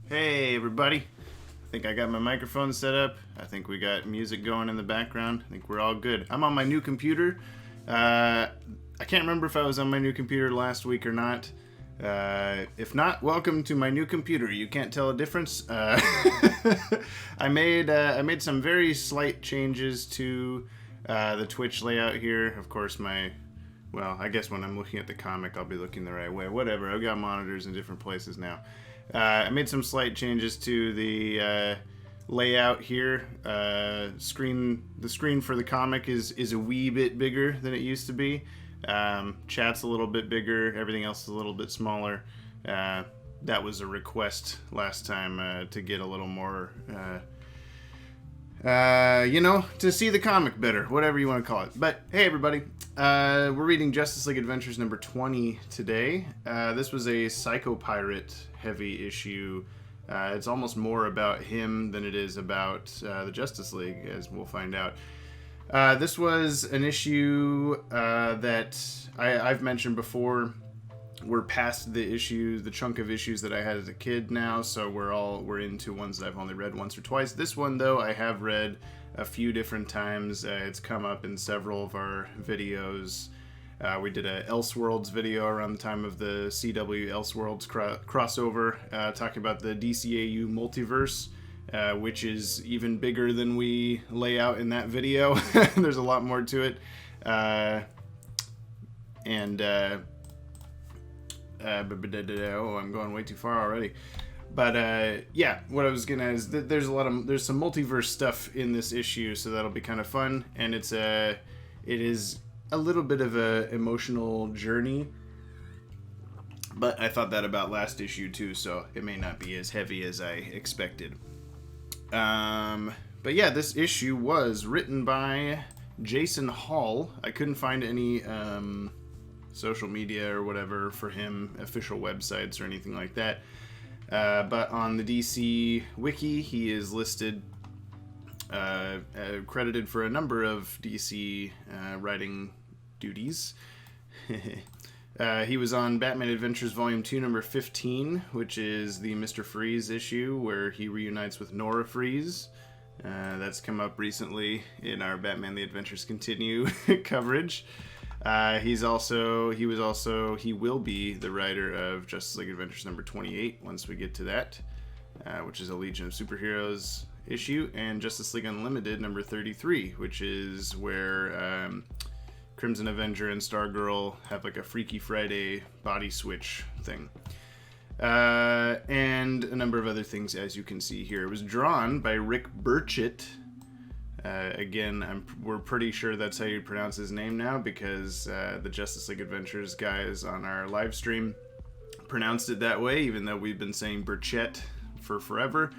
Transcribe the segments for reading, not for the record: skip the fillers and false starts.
Hey everybody, I think I got my microphone set up. I think we got music going in the background. I think we're all good. I'm on my new computer. I can't remember if I was on my new computer last week or not. If not, welcome to my new computer. You can't tell a difference. I made some very slight changes to the Twitch layout here. Of course, I guess when I'm looking at the comic, I'll be looking the right way. Whatever, I've got monitors in different places now. I made some slight changes to the layout here. The screen for the comic is a wee bit bigger than it used to be. Chat's a little bit bigger. Everything else is a little bit smaller. That was a request last time to get a little more, to see the comic better, whatever you want to call it. But hey, everybody, we're reading Justice League Adventures number 20 today. This was a Psycho Pirate heavy issue. It's almost more about him than it is about the Justice League, as we'll find out. This was an issue that I've mentioned before. We're past the chunk of issues that I had as a kid now, so we're into ones that I've only read once or twice. This one, though, I have read a few different times. It's come up in several of our videos. We did a Elseworlds video around the time of the CW Elseworlds crossover, talking about the DCAU multiverse, which is even bigger than we lay out in that video. There's a lot more to it. I'm going way too far already. But what I was gonna is there's some multiverse stuff in this issue, so that'll be kind of fun, and it is a little bit of a emotional journey. But I thought that about last issue too, so it may not be as heavy as I expected. But yeah, this issue was written by Jason Hall. I couldn't find any social media or whatever for him, official websites or anything like that. But on the DC wiki, he is listed, credited for a number of DC writing duties. He was on Batman Adventures Volume 2, number 15, which is the Mr. Freeze issue, where he reunites with Nora Freeze. That's come up recently in our Batman The Adventures Continue coverage. He will be the writer of Justice League Adventures number 28 once we get to that, which is a Legion of Superheroes issue, and Justice League Unlimited number 33, which is where Crimson Avenger and Stargirl have like a Freaky Friday body switch thing. And a number of other things, as you can see here. It was drawn by Rick Burchett. Again, we're pretty sure that's how you pronounce his name now, because the Justice League Adventures guys on our live stream pronounced it that way, even though we've been saying Burchett for forever.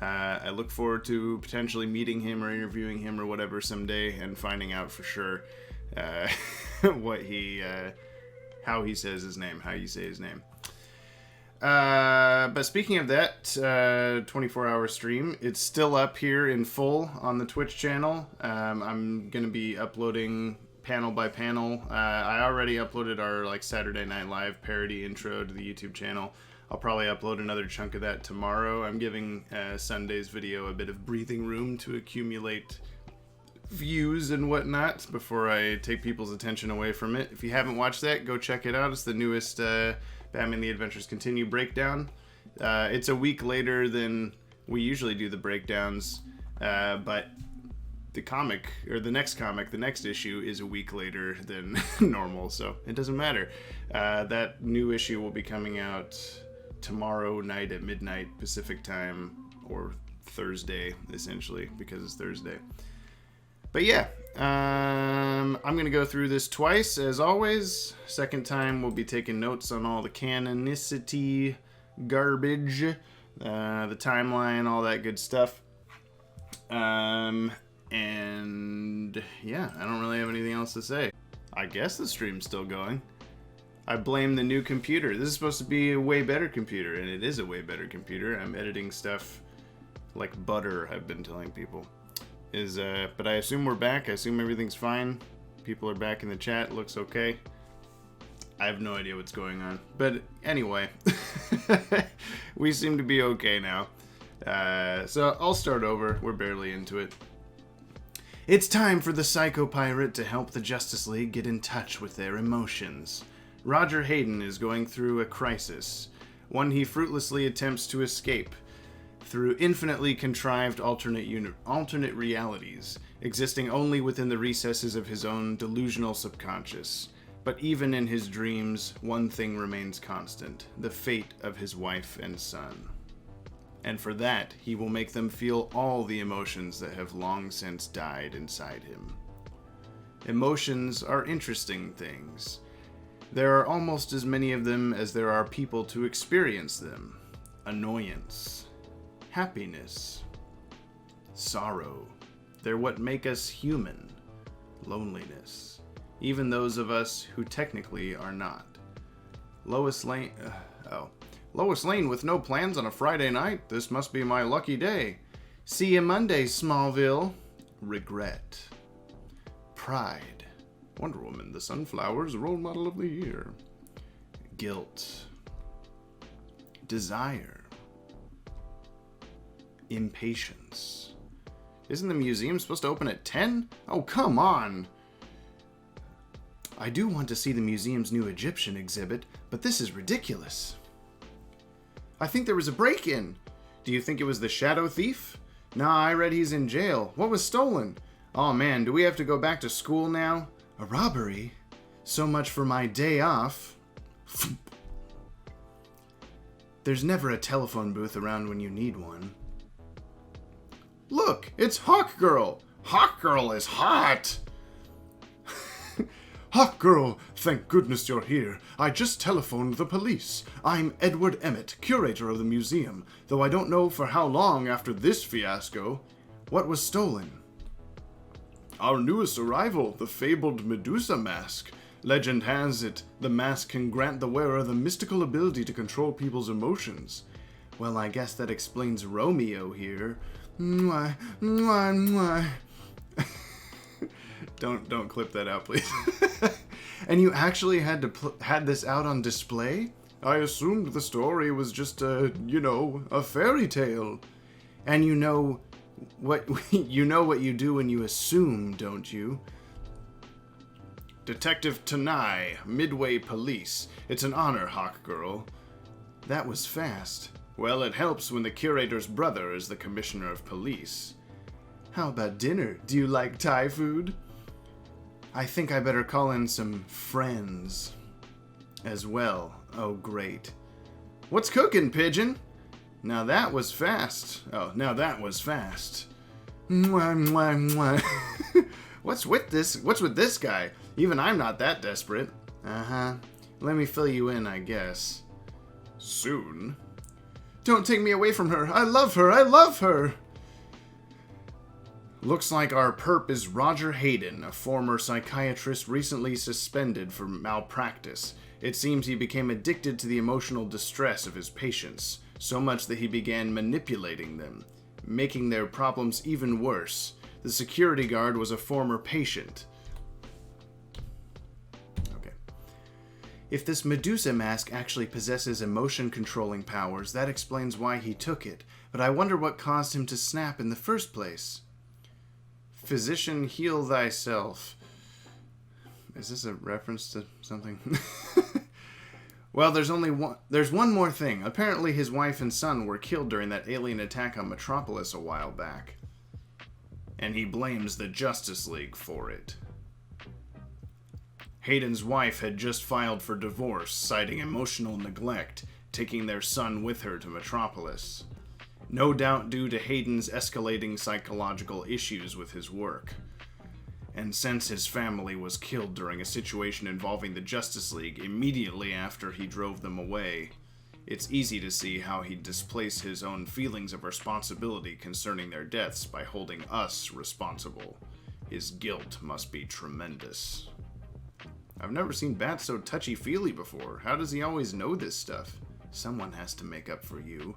I look forward to potentially meeting him or interviewing him or whatever someday and finding out for sure how he says his name, how you say his name. But speaking of that 24-hour stream, it's still up here in full on the Twitch channel. I'm going to be uploading panel by panel. I already uploaded our Saturday Night Live parody intro to the YouTube channel. I'll probably upload another chunk of that tomorrow. I'm giving Sunday's video a bit of breathing room to accumulate views and whatnot before I take people's attention away from it. If you haven't watched that, go check it out. It's the newest Batman The Adventures Continue breakdown. It's a week later than we usually do the breakdowns, but the next issue is a week later than normal, so it doesn't matter. That new issue will be coming out tomorrow night at midnight Pacific time, or Thursday, essentially, because it's Thursday. But yeah, I'm going to go through this twice, as always. Second time, we'll be taking notes on all the canonicity garbage, the timeline, all that good stuff. And yeah, I don't really have anything else to say. I guess the stream's still going. I blame the new computer. This is supposed to be a way better computer, and it is a way better computer. I'm editing stuff like butter, I've been telling people. But I assume we're back. I assume everything's fine. People are back in the chat. Looks okay. I have no idea what's going on. But anyway, we seem to be okay now. So I'll start over. We're barely into it. It's time for the Psycho Pirate to help the Justice League get in touch with their emotions. Roger Hayden is going through a crisis, one he fruitlessly attempts to escape through infinitely contrived alternate realities, existing only within the recesses of his own delusional subconscious. But even in his dreams, one thing remains constant: the fate of his wife and son. And for that, he will make them feel all the emotions that have long since died inside him. Emotions are interesting things. There are almost as many of them as there are people to experience them. Annoyance, happiness, sorrow. They're what make us human. Loneliness. Even those of us who technically are not. Lois Lane with no plans on a Friday night? This must be my lucky day. See you Monday, Smallville. Regret. Pride. Wonder Woman, the Sunflower's role model of the year. Guilt. Desire. Impatience. Isn't the museum supposed to open at 10? Oh, come on! I do want to see the museum's new Egyptian exhibit, but this is ridiculous. I think there was a break-in. Do you think it was the Shadow Thief? Nah, I read he's in jail. What was stolen? Oh man, do we have to go back to school now? A robbery? So much for my day off. There's never a telephone booth around when you need one. Look, it's Hawkgirl. Hawkgirl is hot. Hawkgirl, thank goodness you're here. I just telephoned the police. I'm Edward Emmett, curator of the museum, though I don't know for how long after this fiasco. What was stolen? Our newest arrival, the fabled Medusa mask. Legend has it, the mask can grant the wearer the mystical ability to control people's emotions. Well, I guess that explains Romeo here. Mwah, mwah, mwah. Don't clip that out, please. And you actually had this out on display? I assumed the story was just a fairy tale. And you know what you do when you assume, don't you? Detective Tanai, Midway Police. It's an honor, Hawkgirl. That was fast. Well, it helps when the curator's brother is the commissioner of police. How about dinner? Do you like Thai food? I think I better call in some friends as well. Oh, great. What's cooking, Pigeon? Now that was fast. Oh, now that was fast. Mwah, mwah, mwah. What's with this guy? Even I'm not that desperate. Uh-huh. Let me fill you in, I guess. Soon. Don't take me away from her. I love her. I love her. Looks like our perp is Roger Hayden, a former psychiatrist recently suspended for malpractice. It seems he became addicted to the emotional distress of his patients, so much that he began manipulating them, making their problems even worse. The security guard was a former patient. Okay. If this Medusa mask actually possesses emotion-controlling powers, that explains why he took it, but I wonder what caused him to snap in the first place. Physician, heal thyself. Is this a reference to something? Well, there's one more thing. Apparently his wife and son were killed during that alien attack on Metropolis a while back. And he blames the Justice League for it. Hayden's wife had just filed for divorce, citing emotional neglect, taking their son with her to Metropolis. No doubt due to Hayden's escalating psychological issues with his work. And since his family was killed during a situation involving the Justice League immediately after he drove them away, it's easy to see how he'd displace his own feelings of responsibility concerning their deaths by holding us responsible. His guilt must be tremendous. I've never seen Bat so touchy-feely before. How does he always know this stuff? Someone has to make up for you.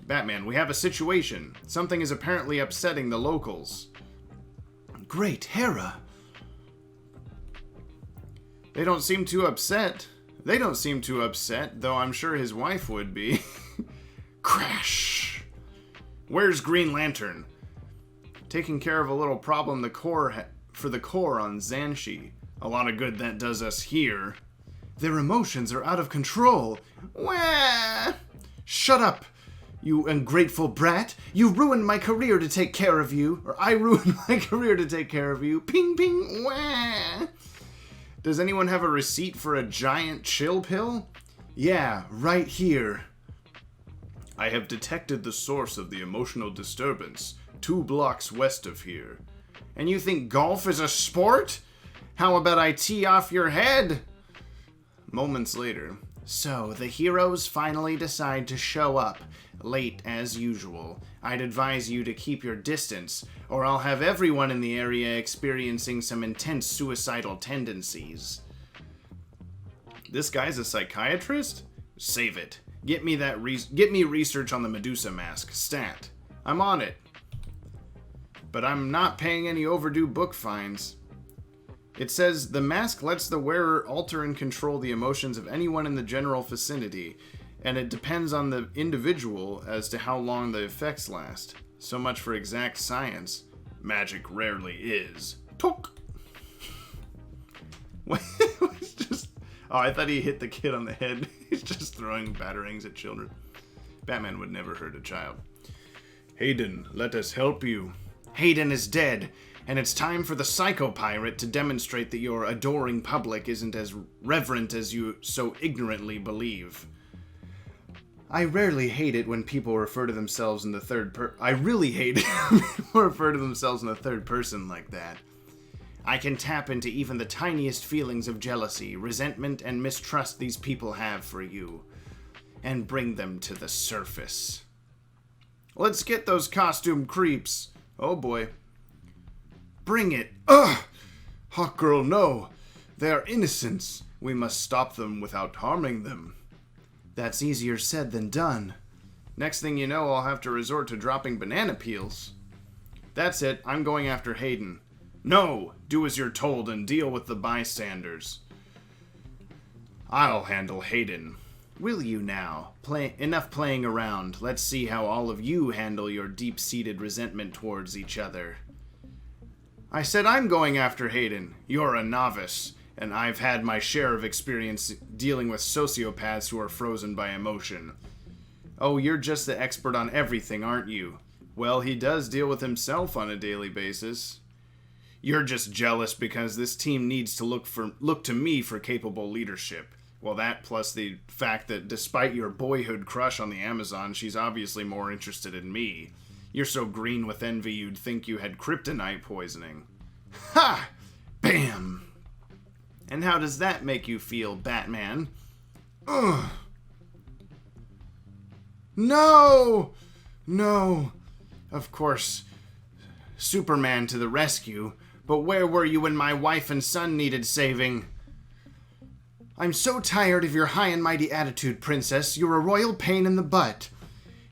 Batman, we have a situation. Something is apparently upsetting the locals. Great, Hera! They don't seem too upset. They don't seem too upset, though I'm sure his wife would be. Crash! Where's Green Lantern? Taking care of a little problem for the core on Xanshi. A lot of good that does us here. Their emotions are out of control. Wah! Shut up, you ungrateful brat. You ruined my career to take care of you. Or I ruined my career to take care of you. Ping, ping, wah! Does anyone have a receipt for a giant chill pill? Yeah, right here. I have detected the source of the emotional disturbance 2 blocks west of here. And you think golf is a sport? How about I tee off your head? Moments later. So, the heroes finally decide to show up, late as usual. I'd advise you to keep your distance, or I'll have everyone in the area experiencing some intense suicidal tendencies. This guy's a psychiatrist? Save it. Get me research on the Medusa mask. Stat. I'm on it. But I'm not paying any overdue book fines. It says, the mask lets the wearer alter and control the emotions of anyone in the general vicinity, and it depends on the individual as to how long the effects last. So much for exact science. Magic rarely is. Tok! What? Just... Oh, I thought he hit the kid on the head. He's just throwing batarangs at children. Batman would never hurt a child. Hayden, let us help you. Hayden is dead. And it's time for the Psycho Pirate to demonstrate that your adoring public isn't as reverent as you so ignorantly believe. I rarely hate it when people refer to themselves in the third person. I really hate it when people refer to themselves in the third person like that. I can tap into even the tiniest feelings of jealousy, resentment, and mistrust these people have for you, and bring them to the surface. Let's get those costume creeps. Oh boy. Bring it! Ugh! Hawkgirl, no! They are innocents. We must stop them without harming them. That's easier said than done. Next thing you know, I'll have to resort to dropping banana peels. That's it. I'm going after Hayden. No! Do as you're told and deal with the bystanders. I'll handle Hayden. Will you now? Enough playing around. Let's see how all of you handle your deep-seated resentment towards each other. I said I'm going after Hayden. You're a novice, and I've had my share of experience dealing with sociopaths who are frozen by emotion. Oh, you're just the expert on everything, aren't you? Well, he does deal with himself on a daily basis. You're just jealous because this team needs to look to me for capable leadership. Well, that plus the fact that despite your boyhood crush on the Amazon, she's obviously more interested in me. You're so green with envy you'd think you had kryptonite poisoning. Ha! Bam! And how does that make you feel, Batman? Ugh! No! No! Of course, Superman to the rescue, but where were you when my wife and son needed saving? I'm so tired of your high and mighty attitude, Princess. You're a royal pain in the butt.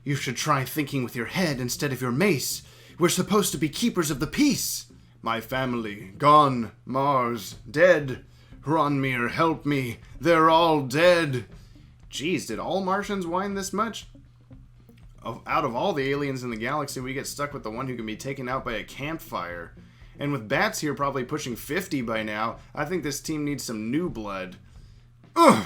You should try thinking with your head instead of your mace. We're supposed to be keepers of the peace. My family, gone. Mars, dead. Ronmir, help me. They're all dead. Geez, did all Martians whine this much? Out of all the aliens in the galaxy, we get stuck with the one who can be taken out by a campfire. And with bats here probably pushing 50 by now, I think this team needs some new blood. Ugh!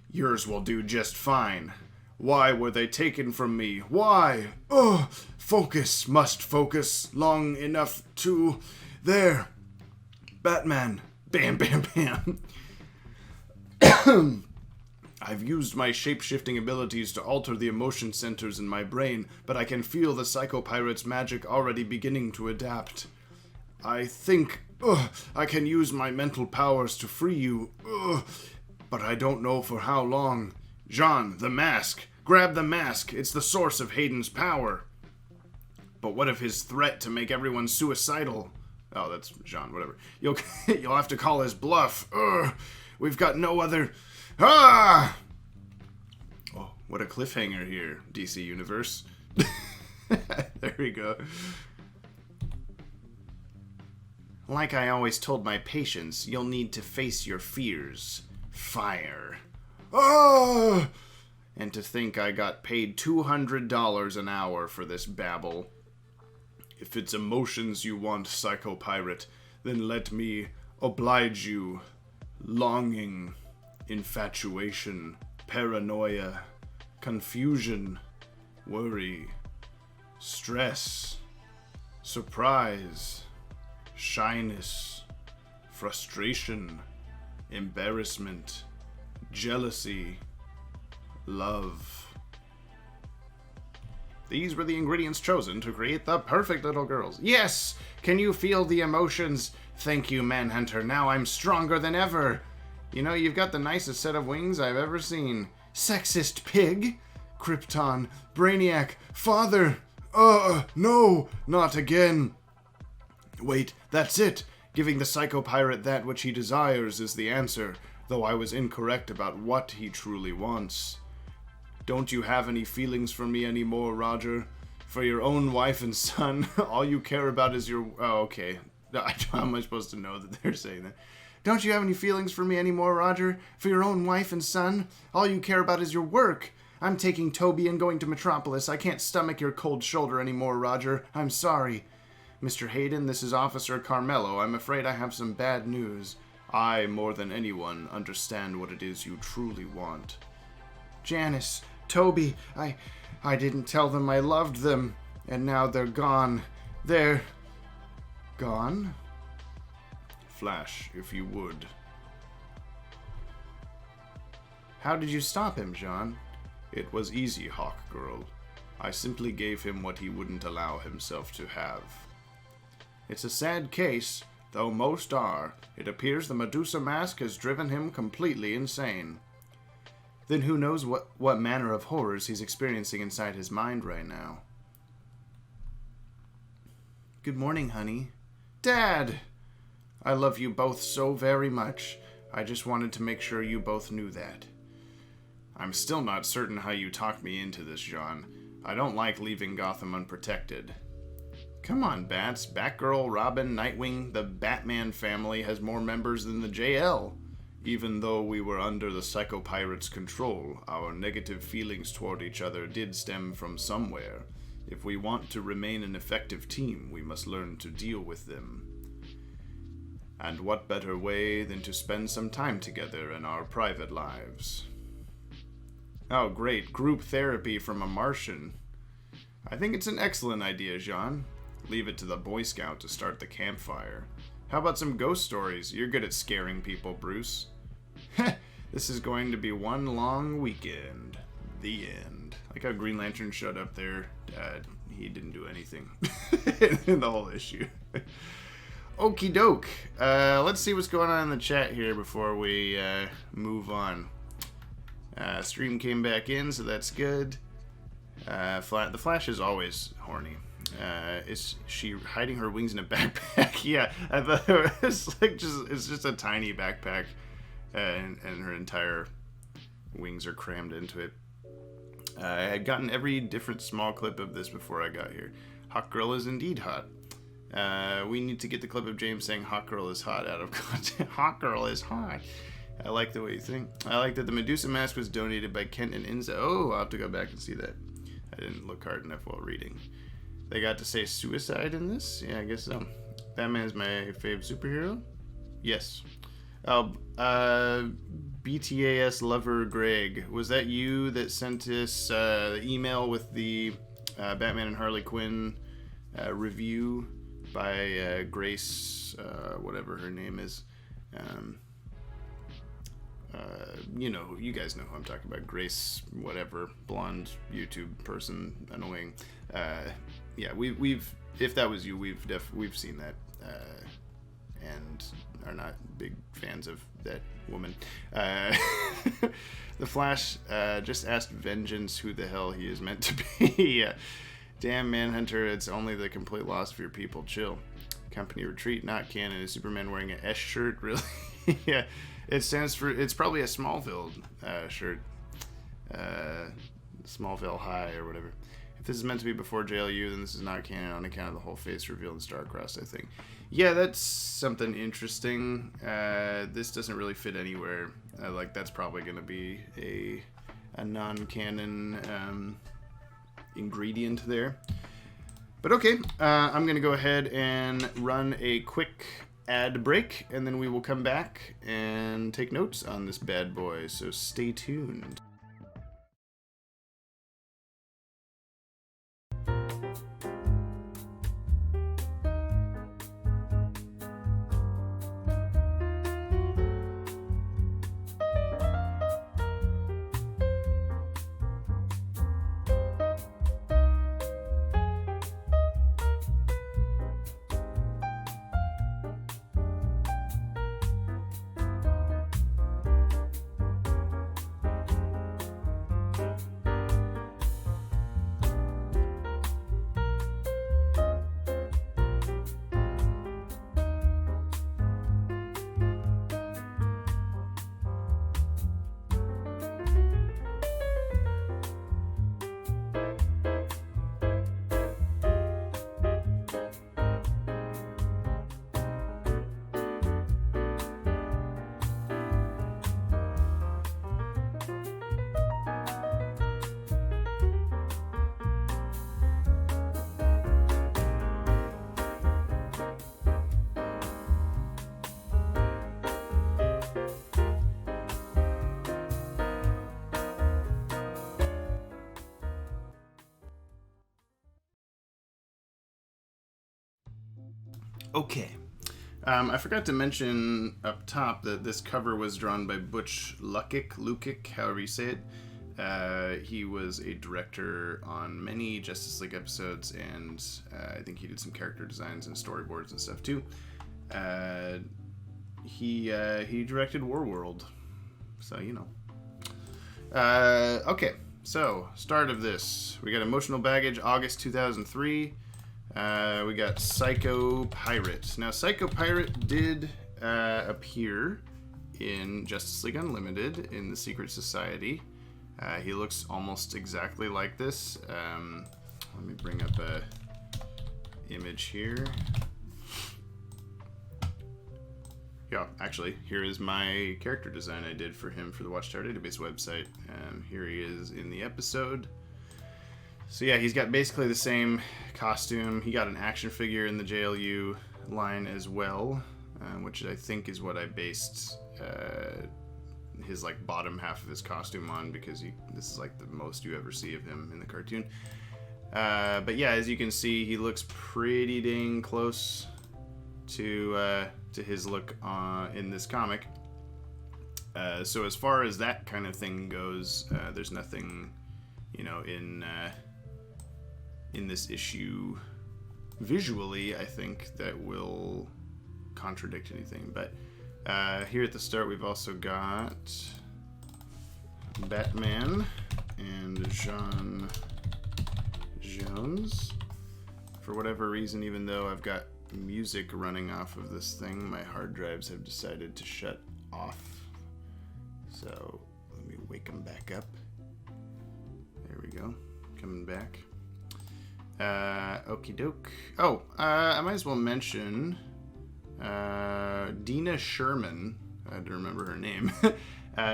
Yours will do just fine. Why were they taken from me? Why? Ugh! Focus, must focus long enough to... There. Batman. Bam, bam, bam. I've used my shape-shifting abilities to alter the emotion centers in my brain, but I can feel the Psycho Pirate's magic already beginning to adapt. I think I can use my mental powers to free you, but I don't know for how long. Jean, the mask. Grab the mask. It's the source of Hayden's power. But what if his threat to make everyone suicidal? Oh, that's Jean, whatever. You'll have to call his bluff. We've got no other... Ah! Oh, what a cliffhanger here, DC Universe. There we go. Like I always told my patients, you'll need to face your fears. Fire. Ah! And to think I got paid $200 an hour for this babble. If it's emotions you want, psychopirate, then let me oblige you. Longing, infatuation, paranoia, confusion, worry, stress, surprise, shyness, frustration, embarrassment, jealousy, love. These were the ingredients chosen to create the perfect little girls. Yes! Can you feel the emotions? Thank you, Manhunter. Now I'm stronger than ever. You know, you've got the nicest set of wings I've ever seen. Sexist pig? Krypton. Brainiac. Father. No, not again. Wait, that's it. Giving the psychopirate that which he desires is the answer, though I was incorrect about what he truly wants. Don't you have any feelings for me anymore, Roger? For your own wife and son, all you care about is your... Oh, okay. How am I supposed to know that they're saying that? Don't you have any feelings for me anymore, Roger? For your own wife and son, all you care about is your work. I'm taking Toby and going to Metropolis. I can't stomach your cold shoulder anymore, Roger. I'm sorry. Mr. Hayden, this is Officer Carmelo. I'm afraid I have some bad news. I, more than anyone, understand what it is you truly want. Janice, Toby, I didn't tell them I loved them, and now they're gone. They're... gone? Flash, if you would. How did you stop him, Jean? It was easy, Hawk Girl. I simply gave him what he wouldn't allow himself to have. It's a sad case, though most are. It appears the Medusa mask has driven him completely insane. Then who knows what manner of horrors he's experiencing inside his mind right now. Good morning, honey. Dad! I love you both so very much. I just wanted to make sure you both knew that. I'm still not certain how you talked me into this, Jean. I don't like leaving Gotham unprotected. Come on, Bats. Batgirl, Robin, Nightwing, the Batman family has more members than the JL. Even though we were under the Psychopirate's control, our negative feelings toward each other did stem from somewhere. If we want to remain an effective team, we must learn to deal with them. And what better way than to spend some time together in our private lives? Oh, great. Group therapy from a Martian. I think it's an excellent idea, Jean. Leave it to the Boy Scout to start the campfire. How about some ghost stories? You're good at scaring people, Bruce. This is going to be one long weekend. The end. Like how Green Lantern showed up there. He didn't do anything in the whole issue. Okie doke. Let's see what's going on in the chat here before we move on. Stream came back in, so that's good. The Flash is always horny. Is she hiding her wings in a backpack? Yeah, I thought it was like it's just a tiny backpack, and her entire wings are crammed into it. I had gotten every different small clip of this before I got here. Hawk Girl is indeed hot. We need to get the clip of James saying Hawk Girl is hot out of context. Hawk Girl is hot. I like the way you think. I like that the Medusa mask was donated by Kent and Inza. Oh, I'll have to go back and see that. I didn't look hard enough while reading. They got to say suicide in this? Yeah, I guess so. Batman's my fave superhero? Yes. Oh, BTAS lover Greg. Was that you that sent us the email with the Batman and Harley Quinn review by Grace, whatever her name is? You know, you guys know who I'm talking about. Grace, whatever, blonde YouTube person, annoying. Yeah, we've if that was you, we've seen that, and are not big fans of that woman. The Flash just asked Vengeance who the hell he is meant to be. Yeah. Damn, Manhunter, it's only the complete loss of your people. Chill. Company retreat, not canon. Is Superman wearing an S shirt? Really? Yeah. It stands for, it's probably a Smallville shirt. Smallville High or whatever. If this is meant to be before JLU, then this is not canon on account of the whole face reveal in Starcrossed, I think. Yeah, that's something interesting. This doesn't really fit anywhere. Like, that's probably going to be a non-canon ingredient there. But okay, I'm going to go ahead and run a quick ad break, and then we will come back and take notes on this bad boy, so stay tuned. Okay. I forgot to mention up top that this cover was drawn by Butch Lukic, however you say it. He was a director on many Justice League episodes, and I think he did some character designs and storyboards and stuff too. He directed Warworld, so you know. Okay, so start of this. We got Emotional Baggage, August 2003. We got Psycho Pirate. Now, Psycho Pirate did appear in Justice League Unlimited in the Secret Society. He looks almost exactly like this. Let me bring up a image here. Yeah, actually, here is my character design I did for him for the Watchtower Database website. Here he is in the episode. So yeah, he's got basically the same costume. He got an action figure in the JLU line as well, which I think is what I based his like bottom half of his costume on, because this is like the most you ever see of him in the cartoon. But yeah, as you can see, he looks pretty dang close to his look in this comic. So as far as that kind of thing goes, there's nothing, you know, in this issue visually, I think, that will contradict anything. But here at the start, we've also got Batman and John Jones. For whatever reason, even though I've got music running off of this thing, my hard drives have decided to shut off. So let me wake them back up. There we go. Coming back. Okie doke. Oh, I might as well mention Dina Sherman. I had to remember her name.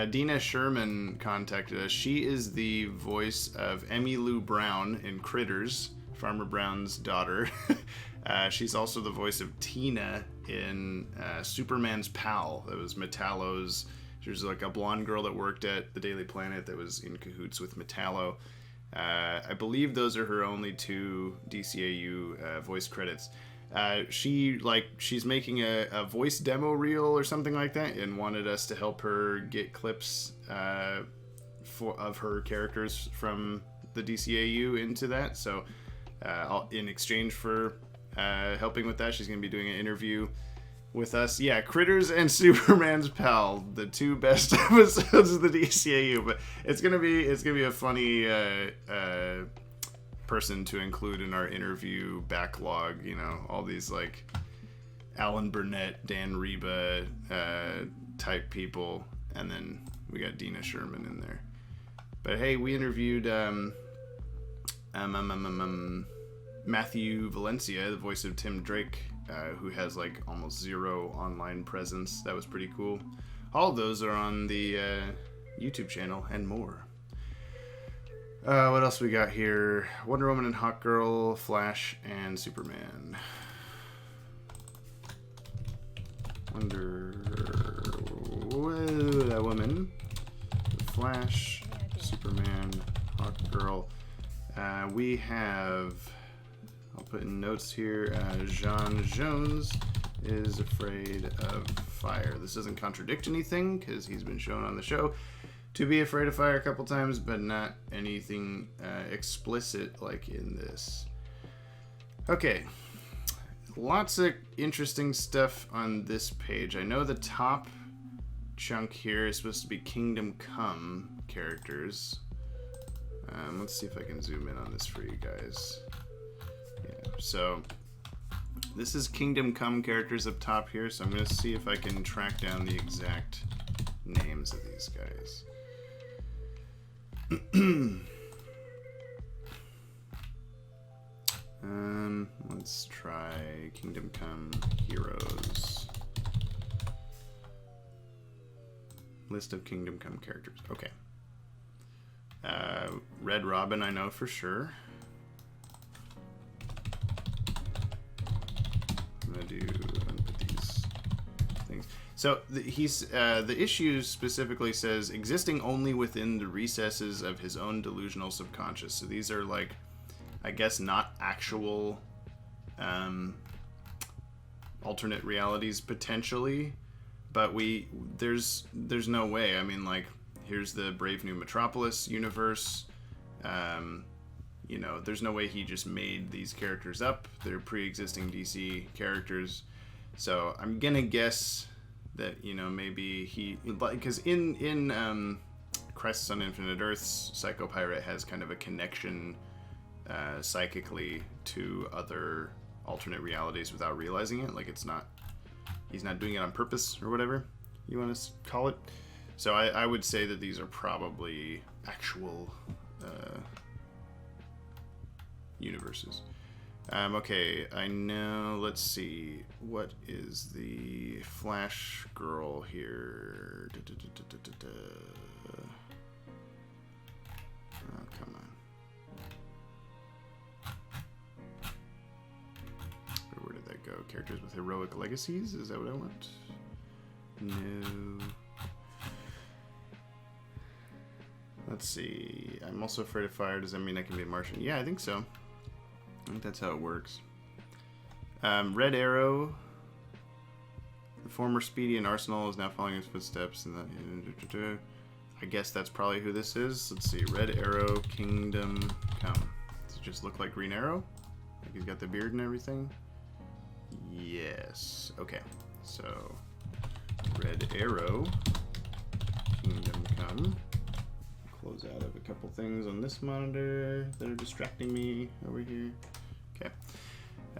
Dina Sherman contacted us. She is the voice of Emmy Lou Brown in Critters, Farmer Brown's daughter. She's also the voice of Tina in Superman's Pal. That was Metallo's. She was like a blonde girl that worked at the Daily Planet that was in cahoots with Metallo. I believe those are her only two DCAU voice credits. She's making a voice demo reel or something like that, and wanted us to help her get clips of her characters from the DCAU into that. So in exchange for helping with that, she's going to be doing an interview with us. Yeah, Critters and Superman's Pal, the two best episodes of the DCAU. But it's gonna be a funny person to include in our interview backlog. You know, all these like Alan Burnett, Dan Reba type people, and then we got Dina Sherman in there. But hey, we interviewed Matthew Valencia, the voice of Tim Drake, who has like almost zero online presence. That was pretty cool. All of those are on the YouTube channel and more. What else we got here? Wonder Woman and Hawkgirl, Flash, and Superman. Wonder Woman, Flash, Superman, Hawkgirl. We have, I'll put in notes here, Jean Jones is afraid of fire. This doesn't contradict anything because he's been shown on the show to be afraid of fire a couple times, but not anything explicit like in this. Okay, lots of interesting stuff on this page. I know the top chunk here is supposed to be Kingdom Come characters. Let's see if I can zoom in on this for you guys. Yeah, so this is Kingdom Come characters up top here, so I'm going to see if I can track down the exact names of these guys. Let's try Kingdom Come Heroes. List of Kingdom Come characters. Okay. Red Robin, I know for sure. I'm gonna put these things. So the issue specifically says existing only within the recesses of his own delusional subconscious. So these are like, I guess, not actual alternate realities potentially, but there's no way. I mean, like, here's the Brave New Metropolis universe. You know, there's no way he just made these characters up. They're pre-existing DC characters. So I'm gonna guess that, you know, maybe he, because in Crisis on Infinite Earths, Psycho Pirate has kind of a connection psychically to other alternate realities without realizing it. Like, he's not doing it on purpose or whatever you want to call it. So I would say that these are probably actual universes. Okay, I know, let's see, what is the Flash girl here? Oh, come on. Where did that go? Characters with heroic legacies? Is that what I want? No. Let's see. I'm also afraid of fire. Does that mean I can be a Martian? Yeah, I think so. I think that's how it works. Red Arrow. The former Speedy and Arsenal is now following his footsteps. And I guess that's probably who this is. Let's see. Red Arrow, Kingdom Come. Does it just look like Green Arrow? Like he's got the beard and everything? Yes. Okay. So, Red Arrow, Kingdom Come. Close out of a couple things on this monitor that are distracting me over here. Okay.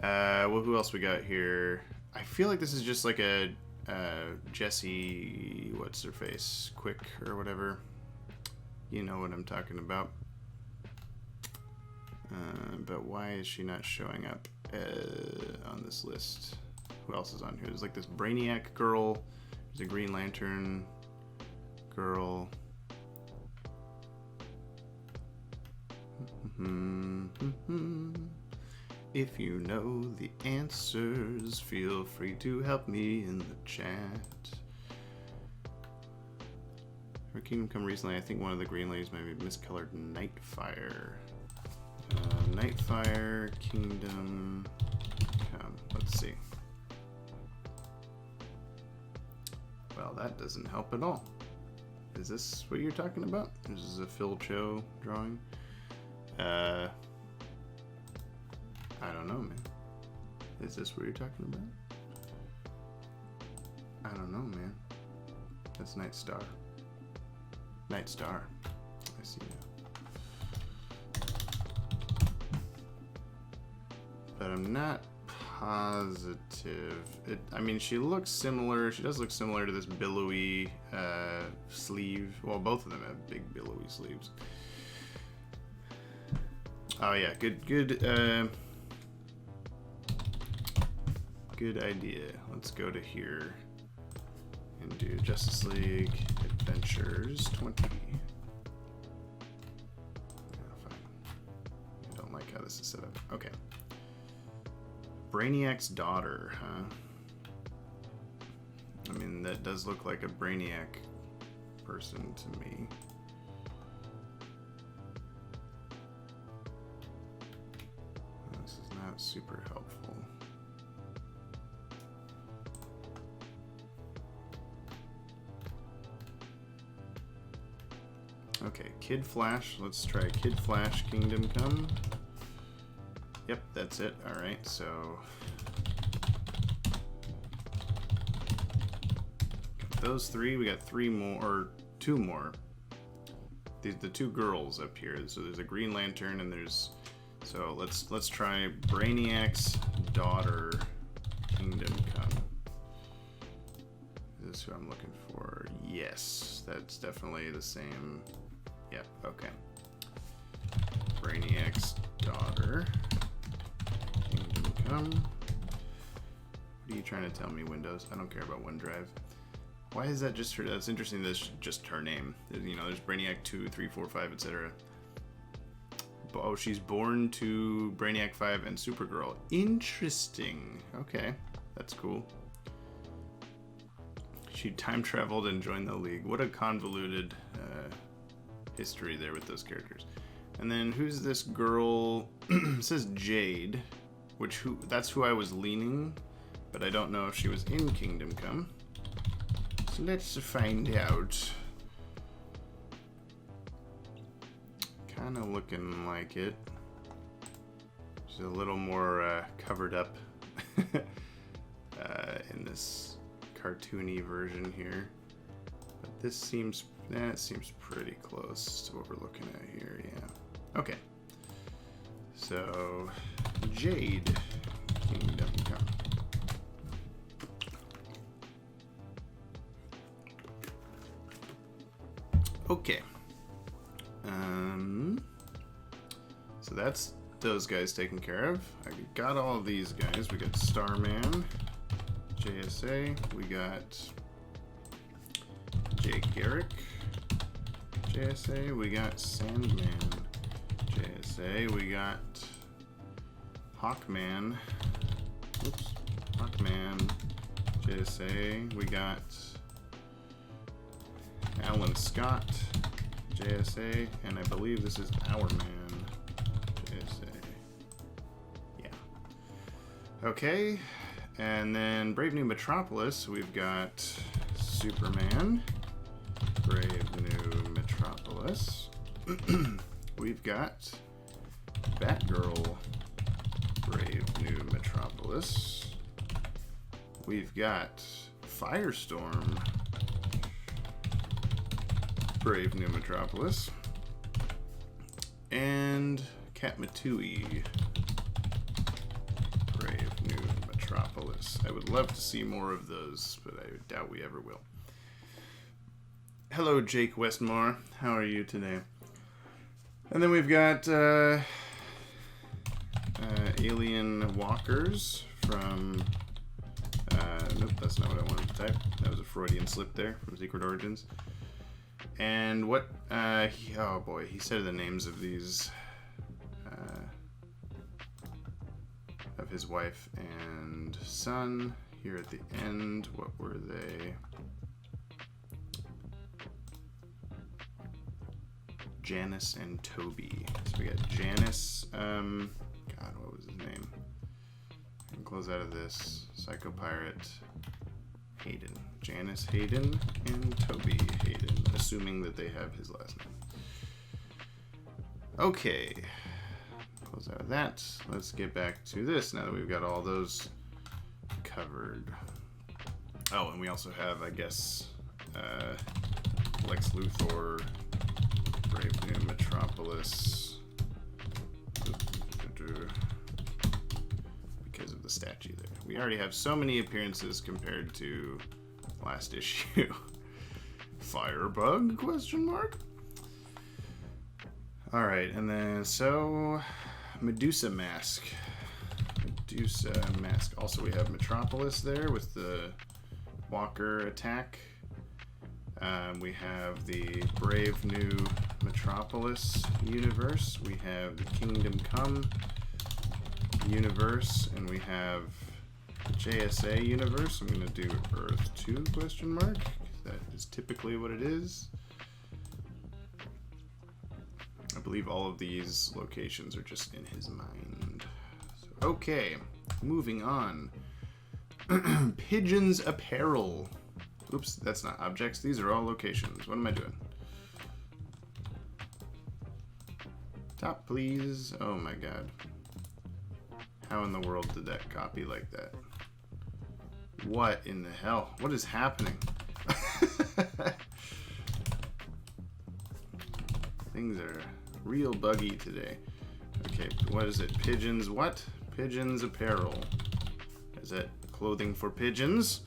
Well, who else we got here? I feel like this is just like a Jessie, what's her face, Quick or whatever. You know what I'm talking about. But why is she not showing up on this list? Who else is on here? There's like this Brainiac girl. There's a Green Lantern girl. If you know the answers, feel free to help me in the chat. For Kingdom Come recently, I think one of the green ladies might be miscolored Nightfire. Nightfire, Kingdom Come. Let's see. Well, that doesn't help at all. Is this what you're talking about? This is a Phil Cho drawing. I don't know, man. Is this what you're talking about? I don't know, man. That's Night Star. Night Star. I see now. But I'm not positive. I mean, she looks similar. She does look similar to this billowy sleeve. Well, both of them have big billowy sleeves. Oh yeah, good idea. Let's go to here and do Justice League Adventures 20. Fine. I don't like how this is set up. Okay. Brainiac's daughter, huh? I mean, that does look like a Brainiac person to me. This is not super helpful. Okay, Kid Flash. Let's try Kid Flash Kingdom Come. Yep, that's it. Alright, so... those three. We got three more, or two more. The two girls up here. So there's a Green Lantern and there's... So let's try Brainiac's daughter Kingdom Come. Is this who I'm looking for? Yes, that's definitely the same. Yep, okay. Brainiac's daughter Kingdom Come. What are you trying to tell me, Windows? I don't care about OneDrive. Why is that just her? That's interesting. That's just her name. You know, there's Brainiac 2, 3, 4, 5, etc. Oh, she's born to Brainiac 5 and Supergirl. Interesting. Okay, that's cool. She time traveled and joined the League. What a convoluted history there with those characters. And then who's this girl? It says Jade, that's who I was leaning, but I don't know if she was in Kingdom Come. So let's find out. Kind of looking like it. She's a little more covered up in this cartoony version here. But this seems, it seems pretty close to what we're looking at here, yeah. Okay. So, Jade, Kingdom Come. Okay. So that's those guys taken care of. I got all of these guys. We got Starman, JSA. We got Jay Garrick, JSA. We got Sandman, JSA. We got Hawkman. Oops. Hawkman, JSA. We got Alan Scott, JSA, and I believe this is Our Man, JSA. Yeah. Okay, and then Brave New Metropolis, we've got Superman, Brave New Metropolis. We've got Batgirl, Brave New Metropolis. We've got Firestorm, Brave New Metropolis, and Katmatui, Brave New Metropolis. I would love to see more of those, but I doubt we ever will. Hello, Jake Westmore. How are you today? And then we've got Alien Walkers from... nope, that's not what I wanted to type. That was a Freudian slip there from Secret Origins. And what, oh boy, he said the names of these, of his wife and son here at the end. What were they? Janice and Toby. So we got Janice, God, what was his name? I can close out of this. Psycho Pirate Hayden. Janice Hayden and Toby Hayden, assuming that they have his last name. Okay, close out of that. Let's get back to this now that we've got all those covered. Oh, and we also have, I guess, Lex Luthor, Brave New Metropolis, because of the statue there. We already have so many appearances compared to last issue. Firebug, question mark? Alright, and then so Medusa Mask. Medusa Mask. Also, we have Metropolis there with the Walker attack. We have the Brave New Metropolis universe. We have the Kingdom Come universe, and we have the JSA universe. I'm going to do Earth 2 question mark. That is typically what it is. I believe all of these locations are just in his mind. So, okay, moving on. Pigeons Apparel. Oops, that's not objects. These are all locations. What am I doing? Top, please. Oh my god. How in the world did that copy like that? What in the hell? What is happening? Things are real buggy today. Okay, what is it? Pigeons what? Pigeons Apparel. Is that clothing for pigeons?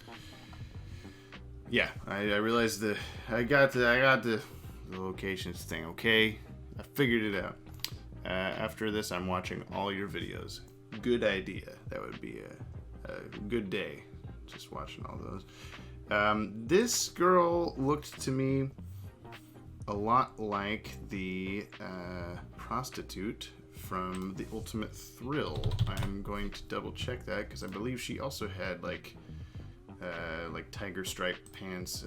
Yeah, I realized I got the locations thing. Okay, I figured it out. After this, I'm watching all your videos. Good idea. That would be a good day. Just watching all those. This girl looked to me a lot like the prostitute from The Ultimate Thrill. I'm going to double check that because I believe she also had like tiger stripe pants,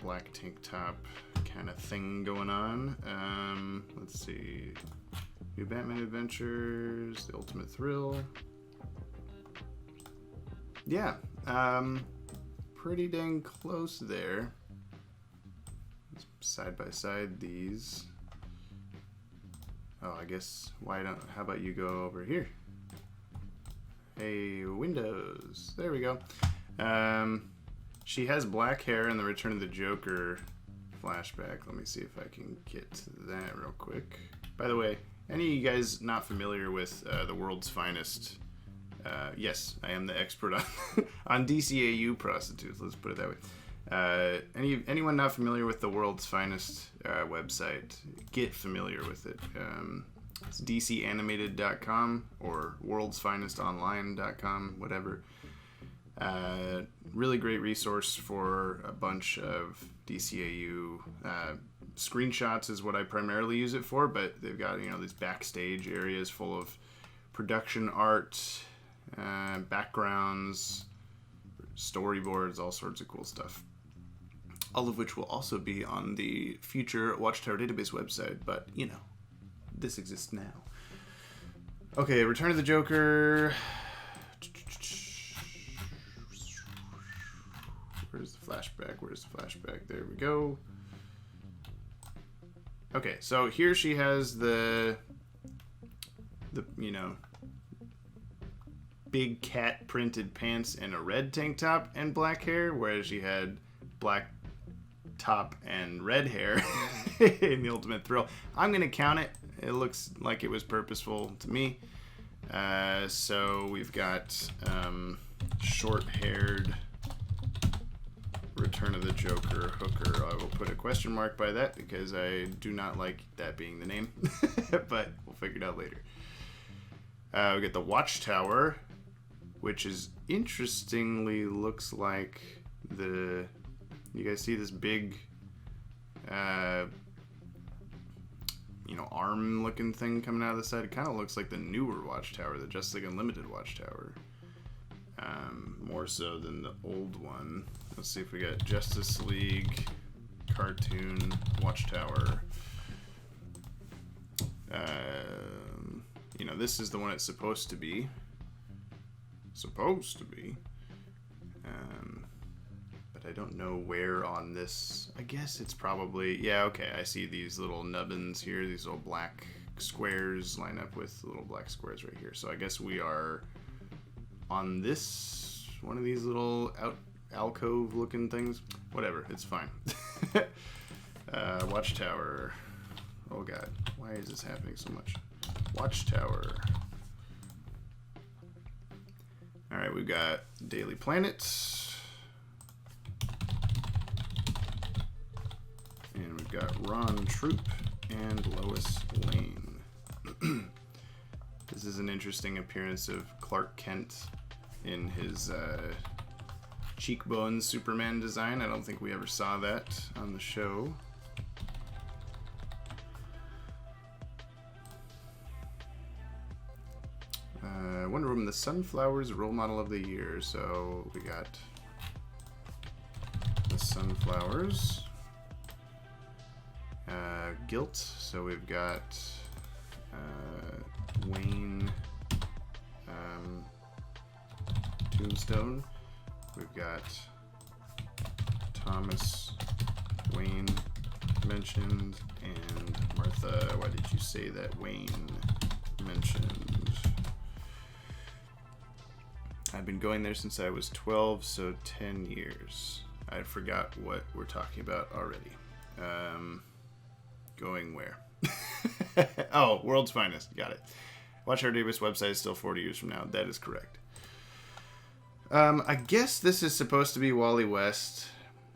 black tank top kind of thing going on. Let's see. New Batman Adventures, The Ultimate Thrill. Yeah, pretty dang close there. Side by side these. Oh, I guess how about you go over here? Hey, Windows. There we go. She has black hair in the Return of the Joker flashback. Let me see if I can get to that real quick. By the way, any of you guys not familiar with the world's finest? Yes, I am the expert on DCAU prostitutes. Let's put it that way. Anyone not familiar with the world's finest website, get familiar with it. It's dcanimated.com or worldsfinestonline.com, whatever. Really great resource for a bunch of DCAU screenshots is what I primarily use it for, but they've got, these backstage areas full of production art, backgrounds, storyboards, all sorts of cool stuff. All of which will also be on the future Watchtower Database website, but, this exists now. Okay, Return of the Joker. Where's the flashback? There we go. Okay, so here she has the big cat printed pants and a red tank top and black hair, whereas she had black top and red hair in The Ultimate Thrill. I'm gonna count it. It looks like it was purposeful to me. So we've got short-haired Return of the Joker hooker. I will put a question mark by that because I do not like that being the name, but we'll figure it out later. We get the Watchtower, which is interestingly looks like you guys see this big, arm looking thing coming out of the side? It kind of looks like the newer Watchtower, the Justice League Unlimited Watchtower. More so than the old one. Let's see if we got Justice League cartoon Watchtower. This is the one it's supposed to be. But I don't know where on this. I guess it's probably, yeah, okay. I see these little nubbins here. These little black squares line up with little black squares right here. So I guess we are on this, one of these little alcove looking things. Whatever, it's fine. Watchtower. Oh god, why is this happening so much? Watchtower. Alright, we've got Daily Planet. And we've got Ron Troop and Lois Lane. This This is an interesting appearance of Clark Kent in his cheekbones Superman design. I don't think we ever saw that on the show. Wonder Woman, the Sunflowers role model of the year. So we got the Sunflowers. Guilt. So we've got Wayne Tombstone. We've got Thomas Wayne mentioned, and Martha, why did you say that Wayne mentioned? I've been going there since I was 12, so 10 years. I forgot what we're talking about already. Going where? Oh, World's Finest. Got it. Watch Our Davis website is still 40 years from now. That is correct. I guess this is supposed to be Wally West.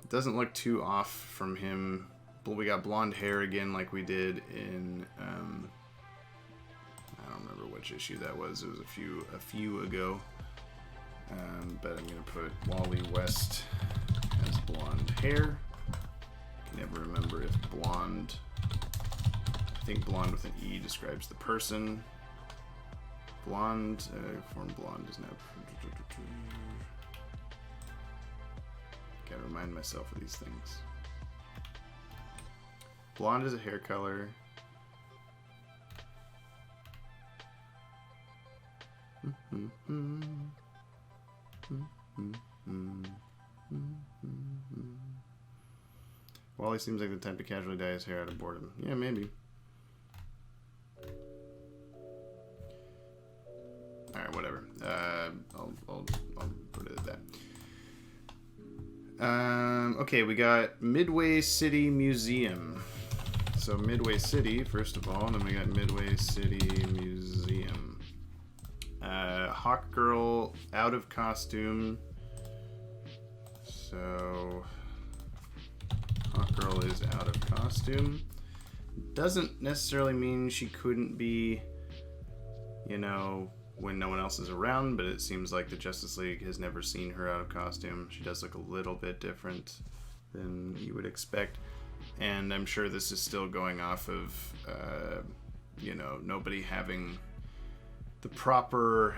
It doesn't look too off from him. But we got blonde hair again like we did in... I don't remember which issue that was. It was a few ago. But I'm going to put Wally West as blonde hair. I can never remember if blonde... I think blonde with an E describes the person. Blonde, form blonde is now... Gotta remind myself of these things. Blonde is a hair color. Wally seems like the type to casually dye his hair out of boredom. Yeah, maybe. Alright, whatever. I'll put it at that. Okay, we got Midway City Museum. So Midway City, first of all, and then we got Midway City Museum. Hawk Girl out of costume. So Hawk Girl is out of costume. Doesn't necessarily mean she couldn't be, you know, when no one else is around, but it seems like the Justice League has never seen her out of costume. She does look a little bit different than you would expect. And I'm sure this is still going off of, you know, nobody having the proper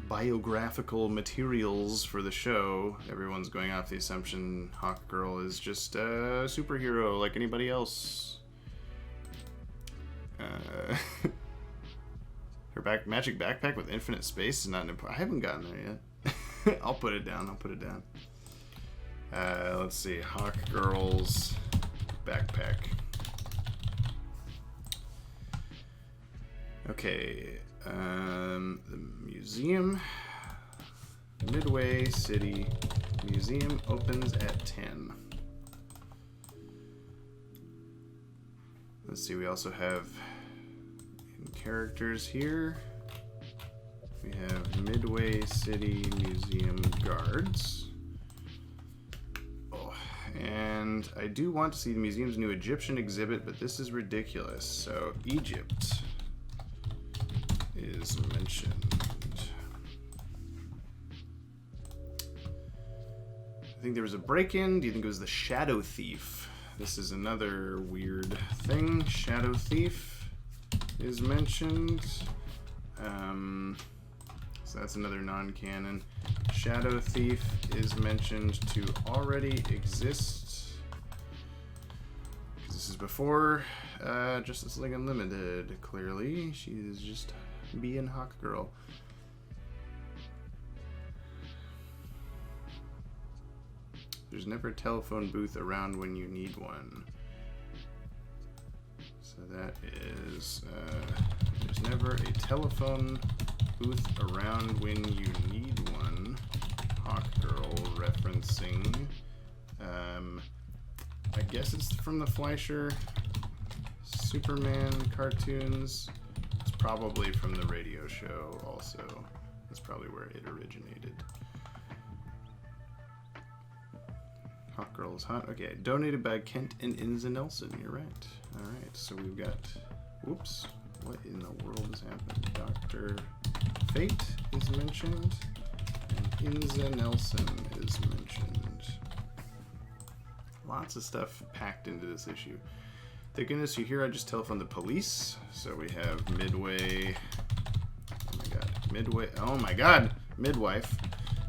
biographical materials for the show. Everyone's going off the assumption Hawk Girl is just a superhero like anybody else. Her magic backpack with infinite space is not important. I haven't gotten there yet. I'll put it down. Let's see. Hawk Girl's backpack. Okay. The museum. Midway City Museum opens at 10. Let's see. We also have characters here. We have Midway City Museum guards. Oh, and I do want to see the museum's new Egyptian exhibit, but this is ridiculous. So Egypt is mentioned. I think there was a break-in. Do you think it was the Shadow Thief? This is another weird thing. Shadow Thief is mentioned. So that's another non-canon. Shadow Thief is mentioned to already exist. This is before Justice League Unlimited, clearly. She is just being Hawk Girl. There's never a telephone booth around when you need one. So that is, there's never a telephone booth around when you need one. Hawk Girl referencing, I guess it's from the Fleischer Superman cartoons. It's probably from the radio show also. That's probably where it originated. Hawk Girl is hot. Okay, donated by Kent and Inza Nelson. You're right. All right, so we've got, whoops, What in the world has happened? Dr. Fate is mentioned, and Inza Nelson is mentioned. Lots of stuff packed into this issue. Thank goodness you're here. I just telephoned the police. So we have Midway. Oh my god. Midway. Oh my god. Midwife.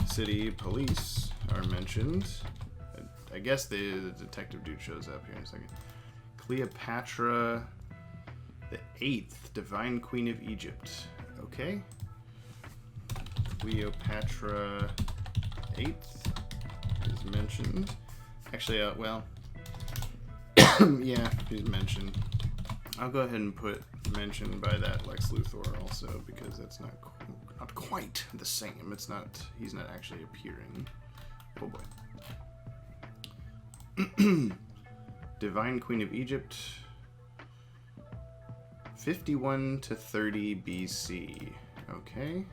City Police are mentioned. I guess the detective dude shows up here in a second. Cleopatra the 8th, Divine Queen of Egypt. Okay. Cleopatra 8th is mentioned. Actually, well, yeah, he's mentioned. I'll go ahead and put mentioned by that Lex Luthor also, because that's not quite the same. It's not. He's not actually appearing. Oh boy. Divine Queen of Egypt. 51 to 30 BC. Okay.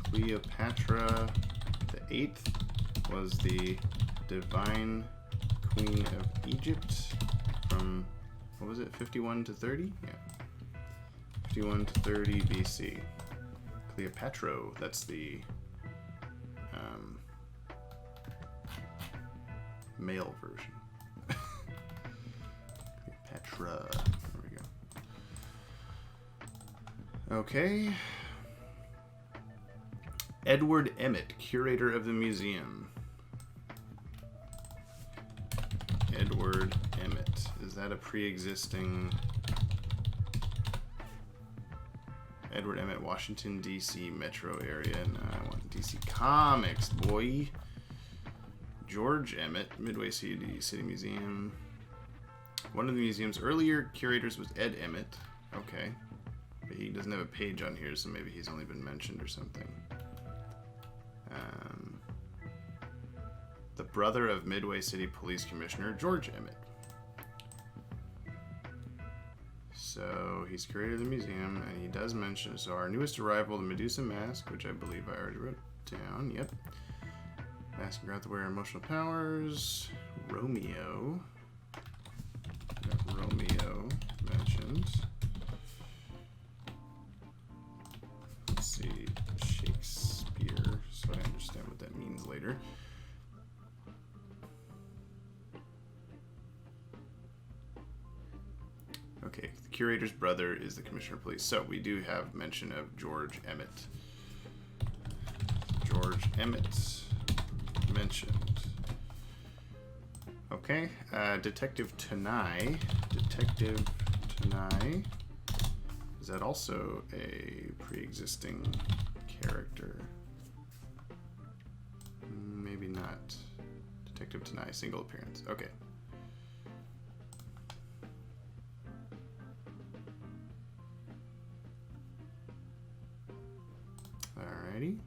Cleopatra the 8th was the Divine Queen of Egypt from, what was it, 51 to 30? Yeah. 51 to 30 BC. Cleopatra, that's the male version. Cleopatra. There we go. Okay. Edward Emmett, curator of the museum. Edward Emmett. Is that a pre-existing... Edward Emmett, Washington, D.C. metro area. No, I want D.C. Comics, boy. George Emmett, Midway City Museum. One of the museum's earlier curators was Ed Emmett. Okay. But he doesn't have a page on here, so maybe he's only been mentioned or something. The brother of Midway City Police Commissioner George Emmett. So he's curator of the museum, and he does mention, so our newest arrival, the Medusa Mask, which I believe I already wrote down. Yep. Mask and got to wear emotional powers. Romeo. Got Romeo mentioned. Let's see. Shakespeare, so I understand what that means later. Okay, the curator's brother is the commissioner of police. So we do have mention of George Emmett. George Emmett mentioned. Okay, Detective Tanai. Detective Tanai. Is that also a pre-existing character? Maybe not. Detective Tanai, single appearance. Okay. Alrighty.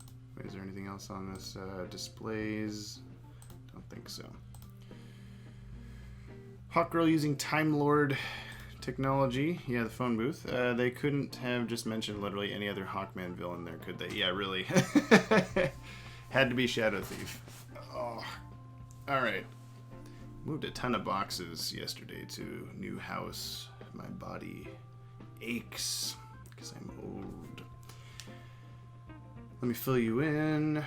Is there anything else on this displays? Don't think so. Hawkgirl using Time Lord technology. Yeah, the phone booth. They couldn't have just mentioned literally any other Hawkman villain there, could they? Yeah, really. Had to be Shadow Thief. Oh. Alright. Moved a ton of boxes yesterday to new house. My body aches because I'm old. Let me fill you in.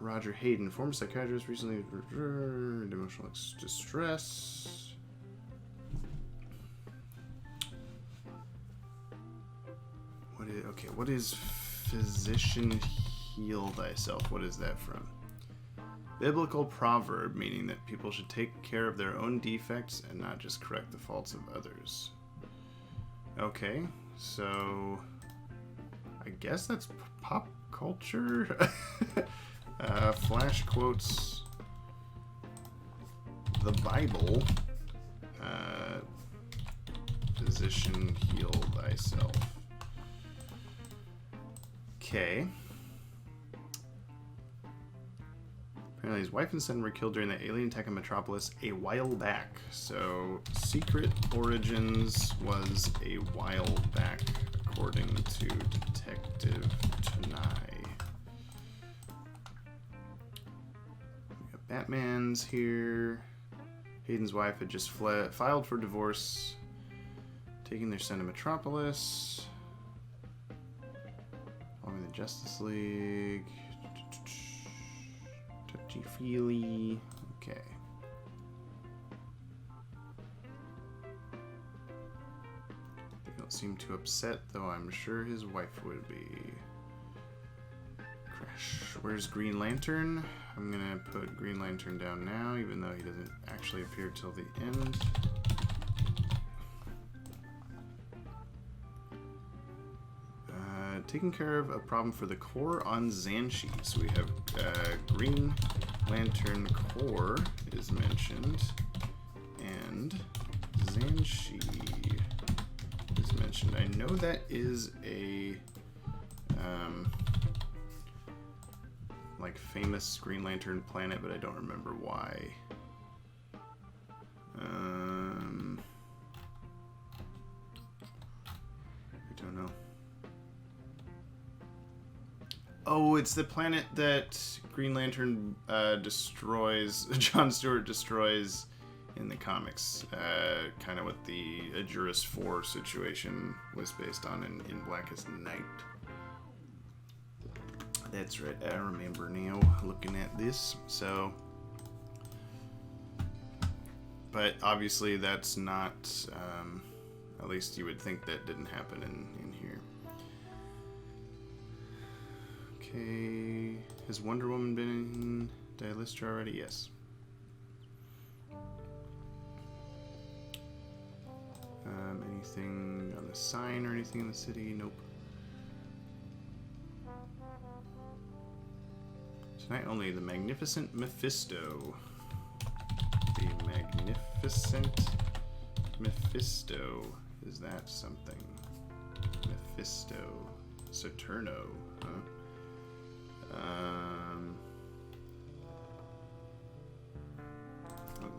Roger Hayden, former psychiatrist, recently emotional distress. What is physician heal thyself? What is that from? Biblical proverb, meaning that people should take care of their own defects and not just correct the faults of others. Okay, so I guess that's pop culture. Flash quotes the Bible. Physician heal thyself. Okay. Apparently his wife and son were killed during the alien attack on Metropolis a while back. So Secret Origins was a while back, according to Detective Tanai. We got Batman's here. Hayden's wife had just filed for divorce, taking their son to Metropolis. Following the Justice League. Touchy-feely. Okay. They don't seem too upset, though I'm sure his wife would be. Crash. Where's Green Lantern? I'm gonna put Green Lantern down now, even though he doesn't actually appear till the end. Taking care of a problem for the Corps on Xanshi. So we have Green Lantern Corps is mentioned, and Xanshi is mentioned. I know that is a like famous Green Lantern planet, but I don't remember why. I don't know. Oh, it's the planet that Green Lantern destroys, John Stewart destroys in the comics. Kind of what the Ajuris 4 situation was based on in Blackest Night. That's right, I remember now looking at this. So, but obviously that's not, at least you would think that didn't happen in here. Okay, has Wonder Woman been in Dialystra already? Yes. Anything on the sign or anything in the city? Nope. Tonight only the Magnificent Mephisto. The Magnificent Mephisto. Is that something? Mephisto. Saturno, huh?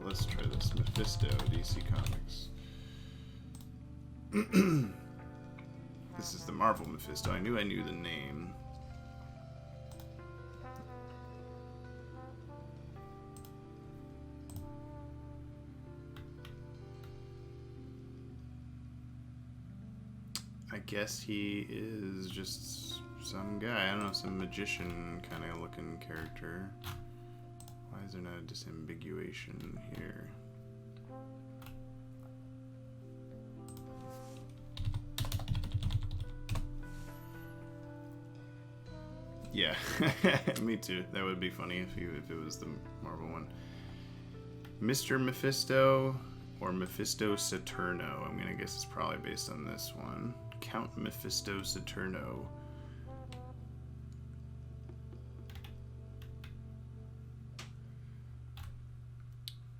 Let's try this. Mephisto, DC Comics. This is the Marvel Mephisto. I knew the name. I guess he is just some guy. I don't know, some magician kind of looking character. Why is there not a disambiguation here? Yeah, me too. That would be funny if it was the Marvel one. Mr. Mephisto or Mephisto Saturno. I'm gonna guess it's probably based on this one. Count Mephisto Saturno.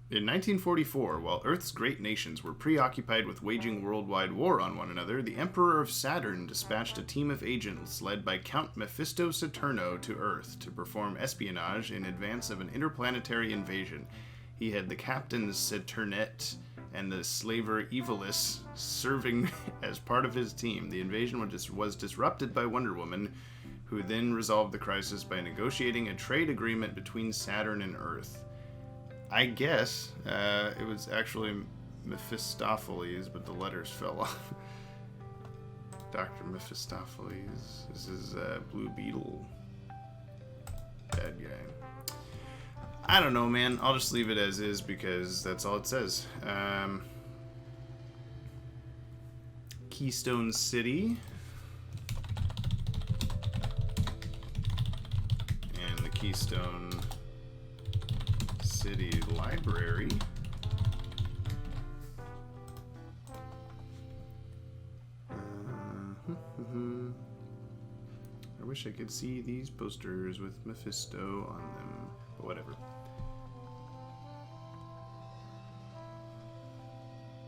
In 1944, while Earth's great nations were preoccupied with waging worldwide war on one another, the Emperor of Saturn dispatched a team of agents led by Count Mephisto Saturno to Earth to perform espionage in advance of an interplanetary invasion. He had the captain Saturnet and the slaver Evilus serving as part of his team. The invasion was disrupted by Wonder Woman, who then resolved the crisis by negotiating a trade agreement between Saturn and Earth. I guess it was actually Mephistopheles, but the letters fell off. Dr. Mephistopheles. This is Blue Beetle. Bad guy. I don't know, man. I'll just leave it as is because that's all it says. Keystone City. And the Keystone City Library. I wish I could see these posters with Mephisto on them, but whatever.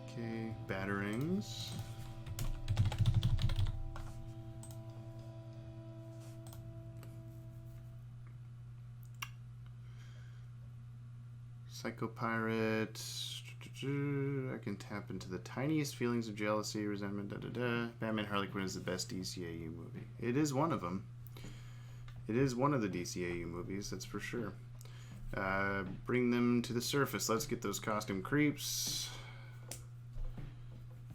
Okay, Batarangs. Psychopirate. I can tap into the tiniest feelings of jealousy, resentment, Batman Harley Quinn is the best DCAU movie. It is one of them. It is one of the DCAU movies, that's for sure. Bring them to the surface. Let's get those costume creeps.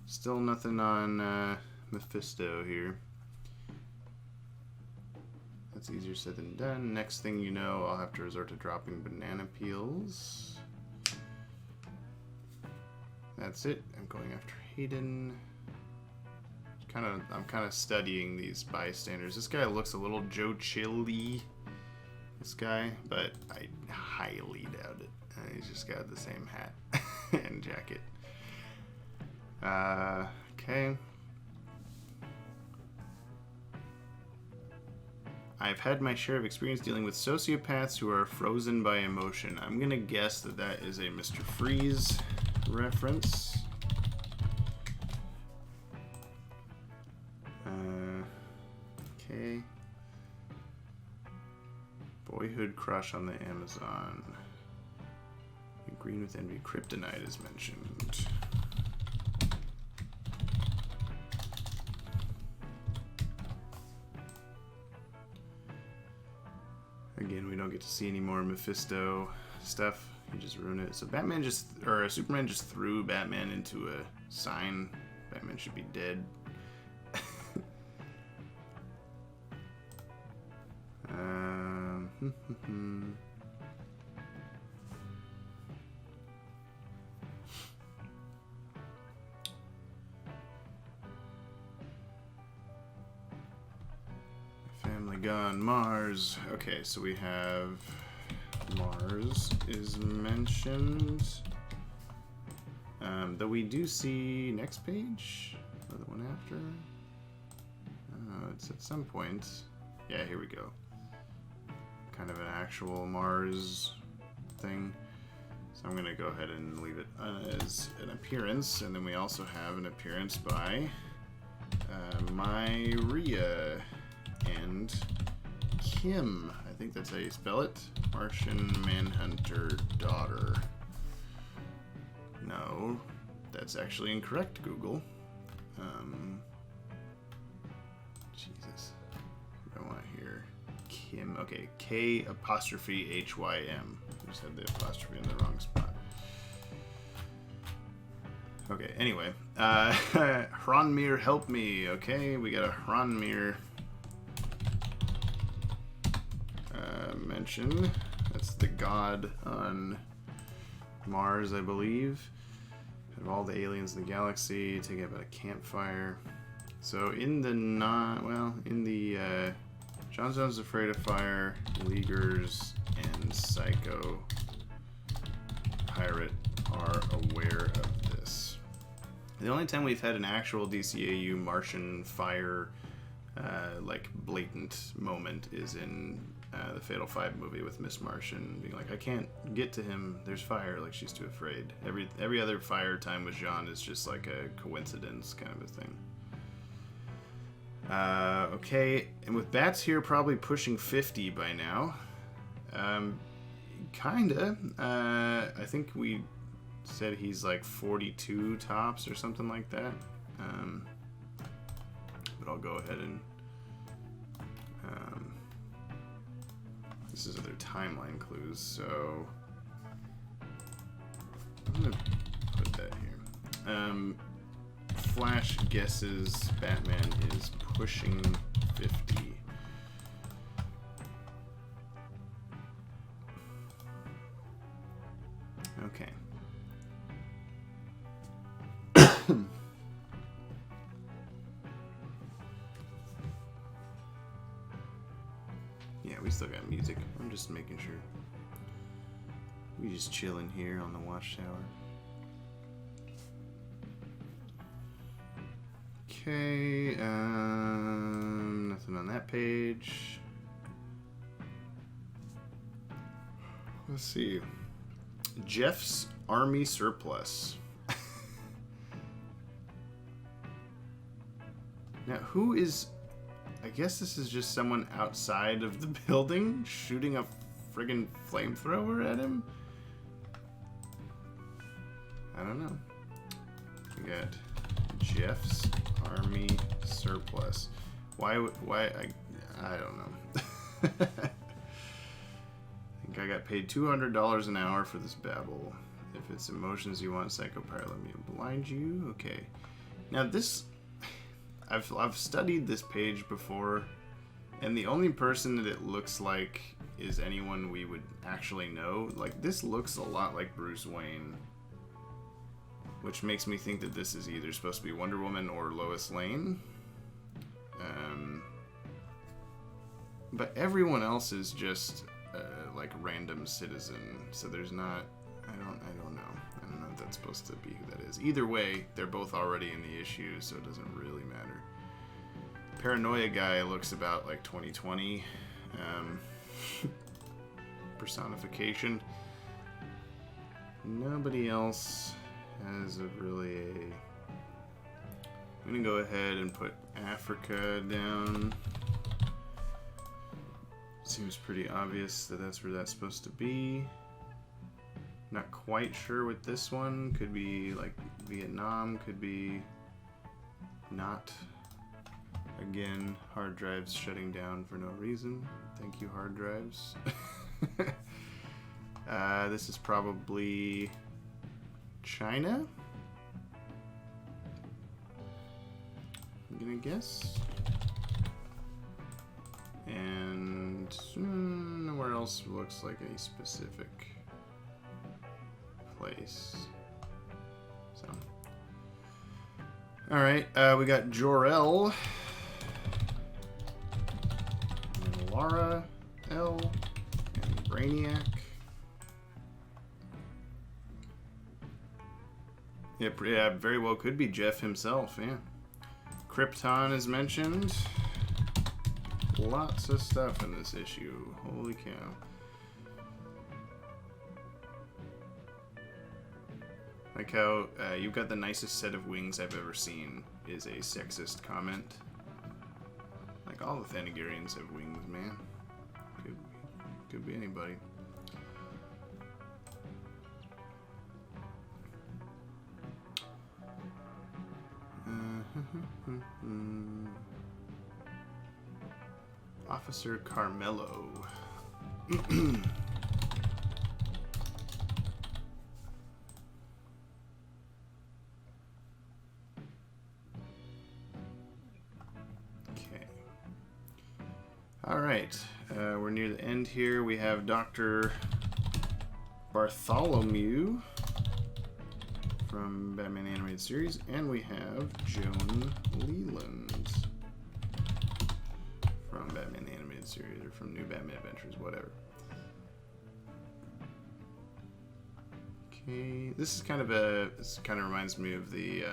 Still nothing on Mephisto here. That's easier said than done. Next thing you know, I'll have to resort to dropping banana peels. That's it. I'm going after Hayden. I'm kind of studying these bystanders. This guy looks a little Joe Chilly. This guy, but I highly doubt it. He's just got the same hat and jacket. Okay. I've had my share of experience dealing with sociopaths who are frozen by emotion. I'm gonna guess that that is a Mr. Freeze reference. Okay. Boyhood crush on the Amazon. Green with envy. Kryptonite is mentioned. Again, we don't get to see any more Mephisto stuff. He just ruined it. So Superman just threw Batman into a sign. Batman should be dead. Family gone. Mars. Okay, so we have Mars is mentioned. Though we do see next page, or the one after. It's at some point. Yeah, here we go. Kind of an actual Mars thing. So I'm gonna go ahead and leave it as an appearance, and then we also have an appearance by Myria and Kim. I think that's how you spell it. Martian Manhunter daughter. No, that's actually incorrect, Google. Jesus. What do I want here? Kim. Okay, K''Hym. I just had the apostrophe in the wrong spot. Okay, anyway. Hronmir, help me. Okay, we got a Hronmir mention. That's the god on Mars, I believe. Of all the aliens in the galaxy, taking about a campfire. So in the Jon Snow's afraid of fire, Leaguers, and Psycho Pirate are aware of this. The only time we've had an actual DCAU Martian fire like blatant moment is in the Fatal Five movie with Miss Martian being like, I can't get to him, there's fire, like she's too afraid. Every other fire time with Jean is just like a coincidence kind of a thing. Okay, and with Bats here probably pushing 50 by now. Kinda. I think we said he's like 42 tops or something like that. But I'll go ahead and this is other timeline clues, so I'm gonna put that here. Flash guesses Batman is pushing 50. Okay. Yeah, we still got music. I'm just making sure. We just chilling here on the watchtower. Okay, nothing on that page. Let's see. Jeff's Army Surplus. Now, who is... I guess this is just someone outside of the building shooting a friggin' flamethrower at him? I don't know. We got Jeff's Army Surplus. Why I don't know. I think I got paid $200 an hour for this babble. If it's emotions you want, psychopirate, let me blind you. Okay. Now this, I've studied this page before, and the only person that it looks like is anyone we would actually know. Like, this looks a lot like Bruce Wayne, which makes me think that this is either supposed to be Wonder Woman or Lois Lane. But everyone else is just like random citizen, so there's not. I don't know. I don't know if that's supposed to be who that is. Either way, they're both already in the issue, so it doesn't really matter. Paranoia guy looks about like 2020 personification. Nobody else has a really a. I'm gonna go ahead and put Africa down. Seems pretty obvious that that's where that's supposed to be. Not quite sure with this one. Could be like Vietnam, could be not. Again, hard drives shutting down for no reason. Thank you, hard drives. This is probably China? I'm gonna guess. And nowhere else looks like a specific place. So, all right, we got Jor-El and Lara L and Brainiac. Yep, yeah, very well could be Jeff himself. Yeah, Krypton is mentioned. Lots of stuff in this issue. Holy cow. Like how you've got the nicest set of wings I've ever seen is a sexist comment. Like, all the Thanagarians have wings, man. Could be anybody. Officer Carmelo. Okay. All right. We're near the end here. We have Dr. Bartholomew from Batman Animated Series, and we have Joan Leland from Batman Animated Series, or from New Batman Adventures, whatever. Okay, this kind of reminds me of the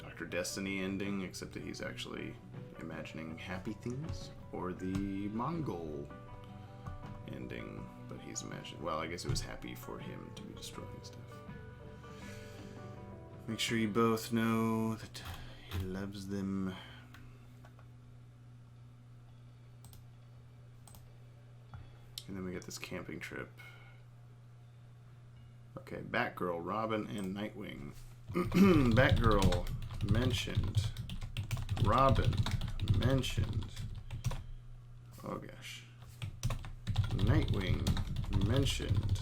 Dr. Destiny ending, except that he's actually imagining happy things, or the Mongol ending, but he's imagining, well, I guess it was happy for him to be destroying stuff. Make sure you both know that he loves them. And then we get this camping trip. Okay, Batgirl, Robin, and Nightwing. Batgirl mentioned. Robin mentioned. Oh gosh. Nightwing mentioned.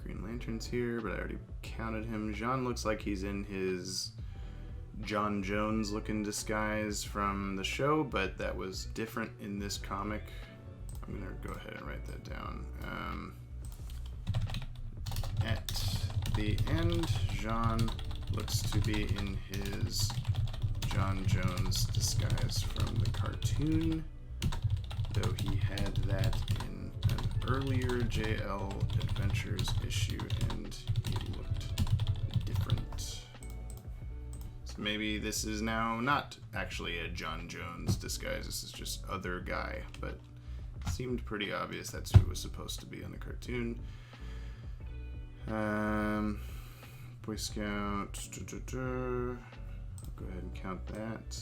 Green Lantern's here, but I already counted him. Jean looks like he's in his John Jones looking disguise from the show, but that was different in this comic. I'm gonna go ahead and write that down. At the end, Jean looks to be in his John Jones disguise from the cartoon, though he had that in an earlier JL Adventures issue, and he looked different. Maybe this is now not actually a John Jones disguise, this is just other guy, but it seemed pretty obvious that's who it was supposed to be on the cartoon. Boy Scout, I'll go ahead and count that.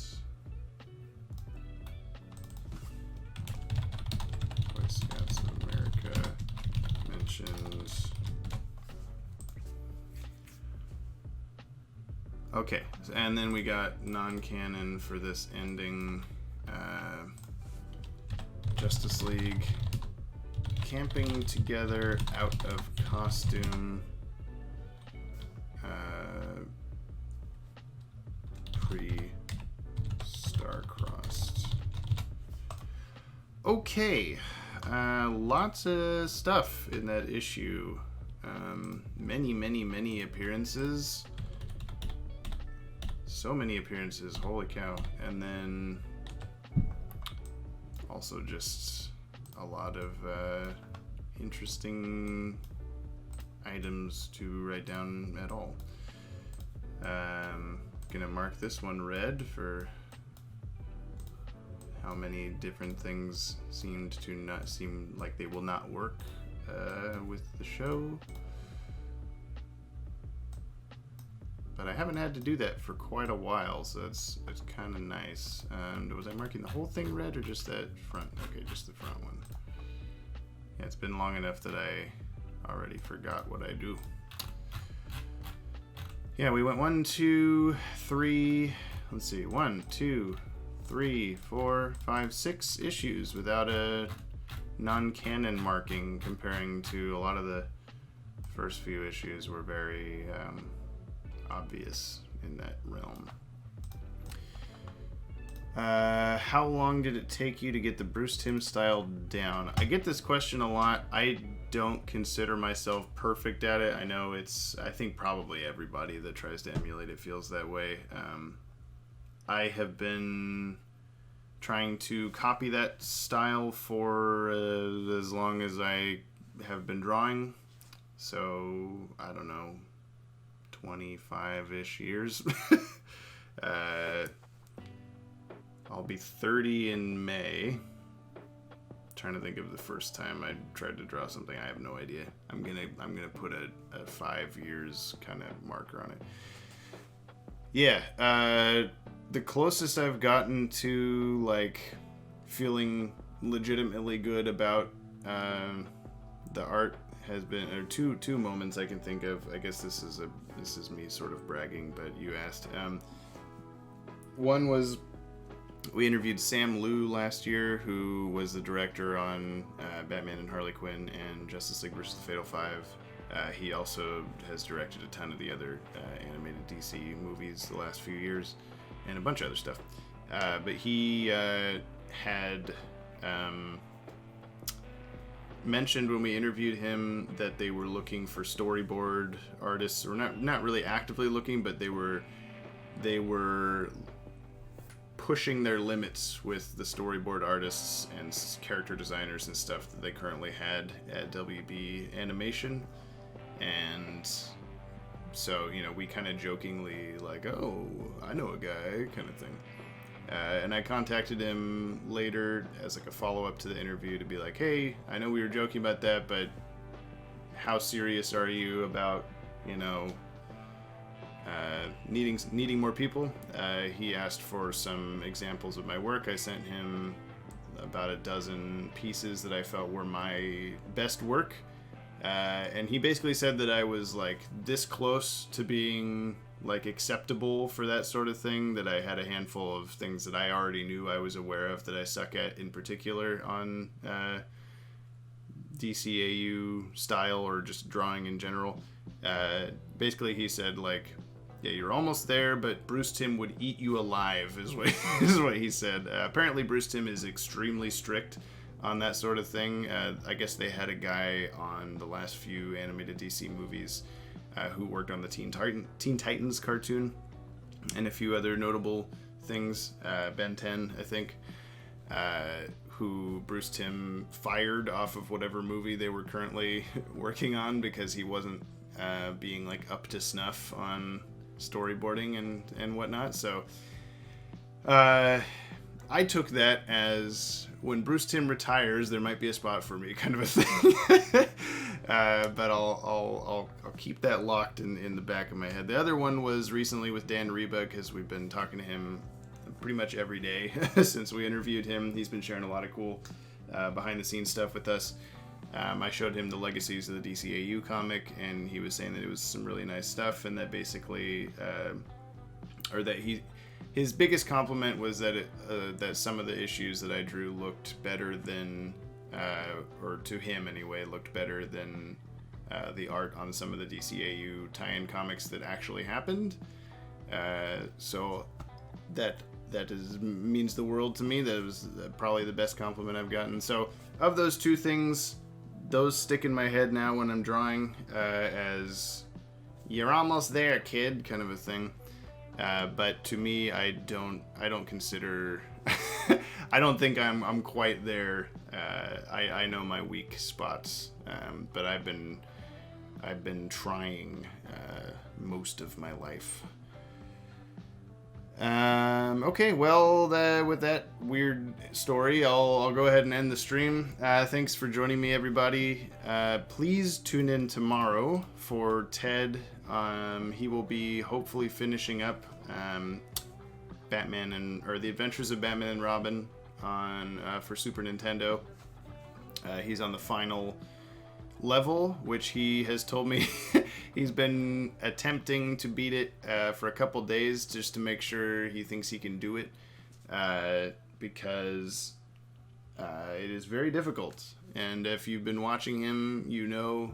Boy Scouts of America mentioned. Okay, and then we got non-canon for this ending. Justice League camping together out of costume. Pre-Star-Crossed. Okay, lots of stuff in that issue. Many appearances. So many appearances, holy cow. And then also just a lot of interesting items to write down at all. Gonna mark this one red for how many different things seem like they will not work with the show. But I haven't had to do that for quite a while, so it's kind of nice. Was I marking the whole thing red or just that front? Okay, just the front one. Yeah, it's been long enough that I already forgot what I do. Yeah, we went 1, 2, 3. Let's see, 1, 2, 3, 4, 5, 6 issues without a non-canon marking, comparing to a lot of the first few issues were very obvious in that realm. How long did it take you to get the Bruce Timm style down? I get this question a lot. I don't consider myself perfect at it. I know I think probably everybody that tries to emulate it feels that way. I have been trying to copy that style for as long as I have been drawing. So, I don't know, 25-ish years. I'll be 30 in May. Trying to think of the first time I tried to draw something. I have no idea. I'm gonna put a 5 years kind of marker on it. Yeah, the closest I've gotten to like feeling legitimately good about the art has been, or two moments I can think of. I guess this is me sort of bragging, but you asked. One was, we interviewed Sam Liu last year, who was the director on Batman and Harley Quinn and Justice League vs. the Fatal Five. He also has directed a ton of the other animated DC movies the last few years, and a bunch of other stuff. But he had mentioned when we interviewed him that they were looking for storyboard artists, or not really actively looking, but they were pushing their limits with the storyboard artists and character designers and stuff that they currently had at WB Animation. And so, we kind of jokingly like, oh, I know a guy kind of thing. And I contacted him later as like a follow-up to the interview to be like, hey, I know we were joking about that, but how serious are you about, needing more people? He asked for some examples of my work. I sent him about a dozen pieces that I felt were my best work. And he basically said that I was like this close to being like acceptable for that sort of thing, that I had a handful of things that I already knew I was aware of that I suck at, in particular on DCAU style or just drawing in general. Basically he said like, yeah, you're almost there, but Bruce Timm would eat you alive, is what he said. Apparently Bruce Timm is extremely strict on that sort of thing. I guess they had a guy on the last few animated DC movies who worked on the Teen Titans cartoon and a few other notable things. Ben 10, I think, who Bruce Timm fired off of whatever movie they were currently working on because he wasn't being like up to snuff on storyboarding and whatnot. So I took that as, when Bruce Timm retires, there might be a spot for me, kind of a thing. But I'll keep that locked in the back of my head. The other one was recently with Dan Reba, because we've been talking to him pretty much every day since we interviewed him. He's been sharing a lot of cool behind the scenes stuff with us. I showed him the Legacies of the DCAU comic, and he was saying that it was some really nice stuff, and that basically or that his biggest compliment was that that some of the issues that I drew looked better than, or to him anyway, looked better than the art on some of the DCAU tie-in comics that actually happened. So that means the world to me. That was probably the best compliment I've gotten. So of those two things, those stick in my head now when I'm drawing, as "you're almost there, kid" kind of a thing. But to me, I don't consider. I don't think I'm quite there. I know my weak spots, but I've been trying most of my life. Okay, well, with that weird story, I'll go ahead and end the stream. Thanks for joining me, everybody. Please tune in tomorrow for Ted. He will be hopefully finishing up The Adventures of Batman and Robin on for Super Nintendo. He's on the final level, which he has told me he's been attempting to beat it for a couple days just to make sure he thinks he can do it, because it is very difficult. And if you've been watching him, you know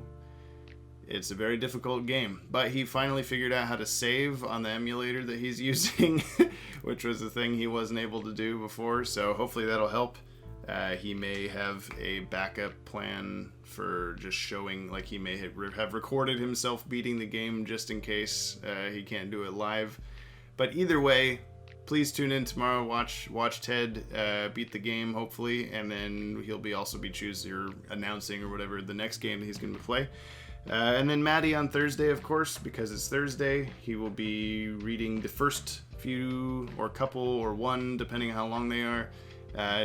it's a very difficult game. But he finally figured out how to save on the emulator that he's using, which was a thing he wasn't able to do before, so hopefully that'll help. He may have a backup plan for just showing, like he may have recorded himself beating the game just in case he can't do it live. But either way, please tune in tomorrow, watch Ted beat the game, hopefully, and then he'll also be choosing or announcing or whatever the next game that he's going to play. And then Maddie on Thursday, of course, because it's Thursday, he will be reading the first few or couple or one, depending on how long they are,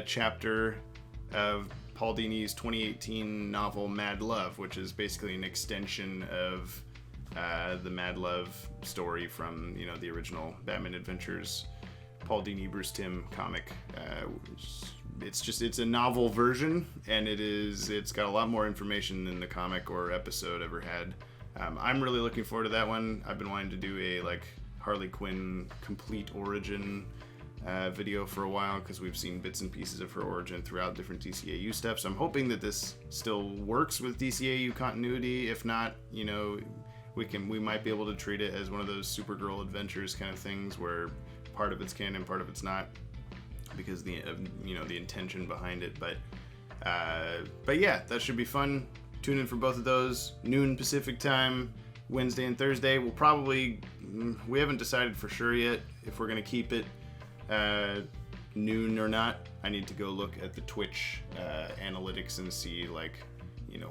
chapter of Paul Dini's 2018 novel Mad Love, which is basically an extension of the Mad Love story from the original Batman Adventures Paul Dini Bruce Timm comic. It's a novel version, and it's got a lot more information than the comic or episode ever had. I'm really looking forward to that one. I've been wanting to do a Harley Quinn complete origin video for a while, because we've seen bits and pieces of her origin throughout different DCAU stuff. So I'm hoping that this still works with DCAU continuity. If not, we might be able to treat it as one of those Supergirl adventures kind of things where part of it's canon, part of it's not, because the intention behind it. But yeah, that should be fun. Tune in for both of those, noon Pacific time, Wednesday and Thursday. We haven't decided for sure yet if we're gonna keep it noon or not. I need to go look at the Twitch analytics and see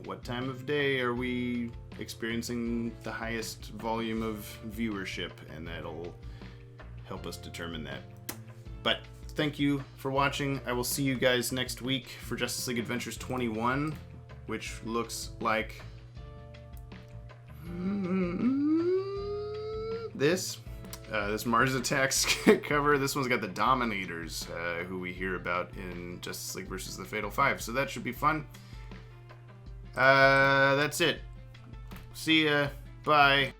what time of day are we experiencing the highest volume of viewership, and that'll help us determine that. But thank you for watching. I will see you guys next week for Justice League Adventures 21, which looks like this Mars Attacks cover. This one's got the Dominators, who we hear about in Justice League versus the Fatal Five, so that should be fun. That's it. See ya. Bye.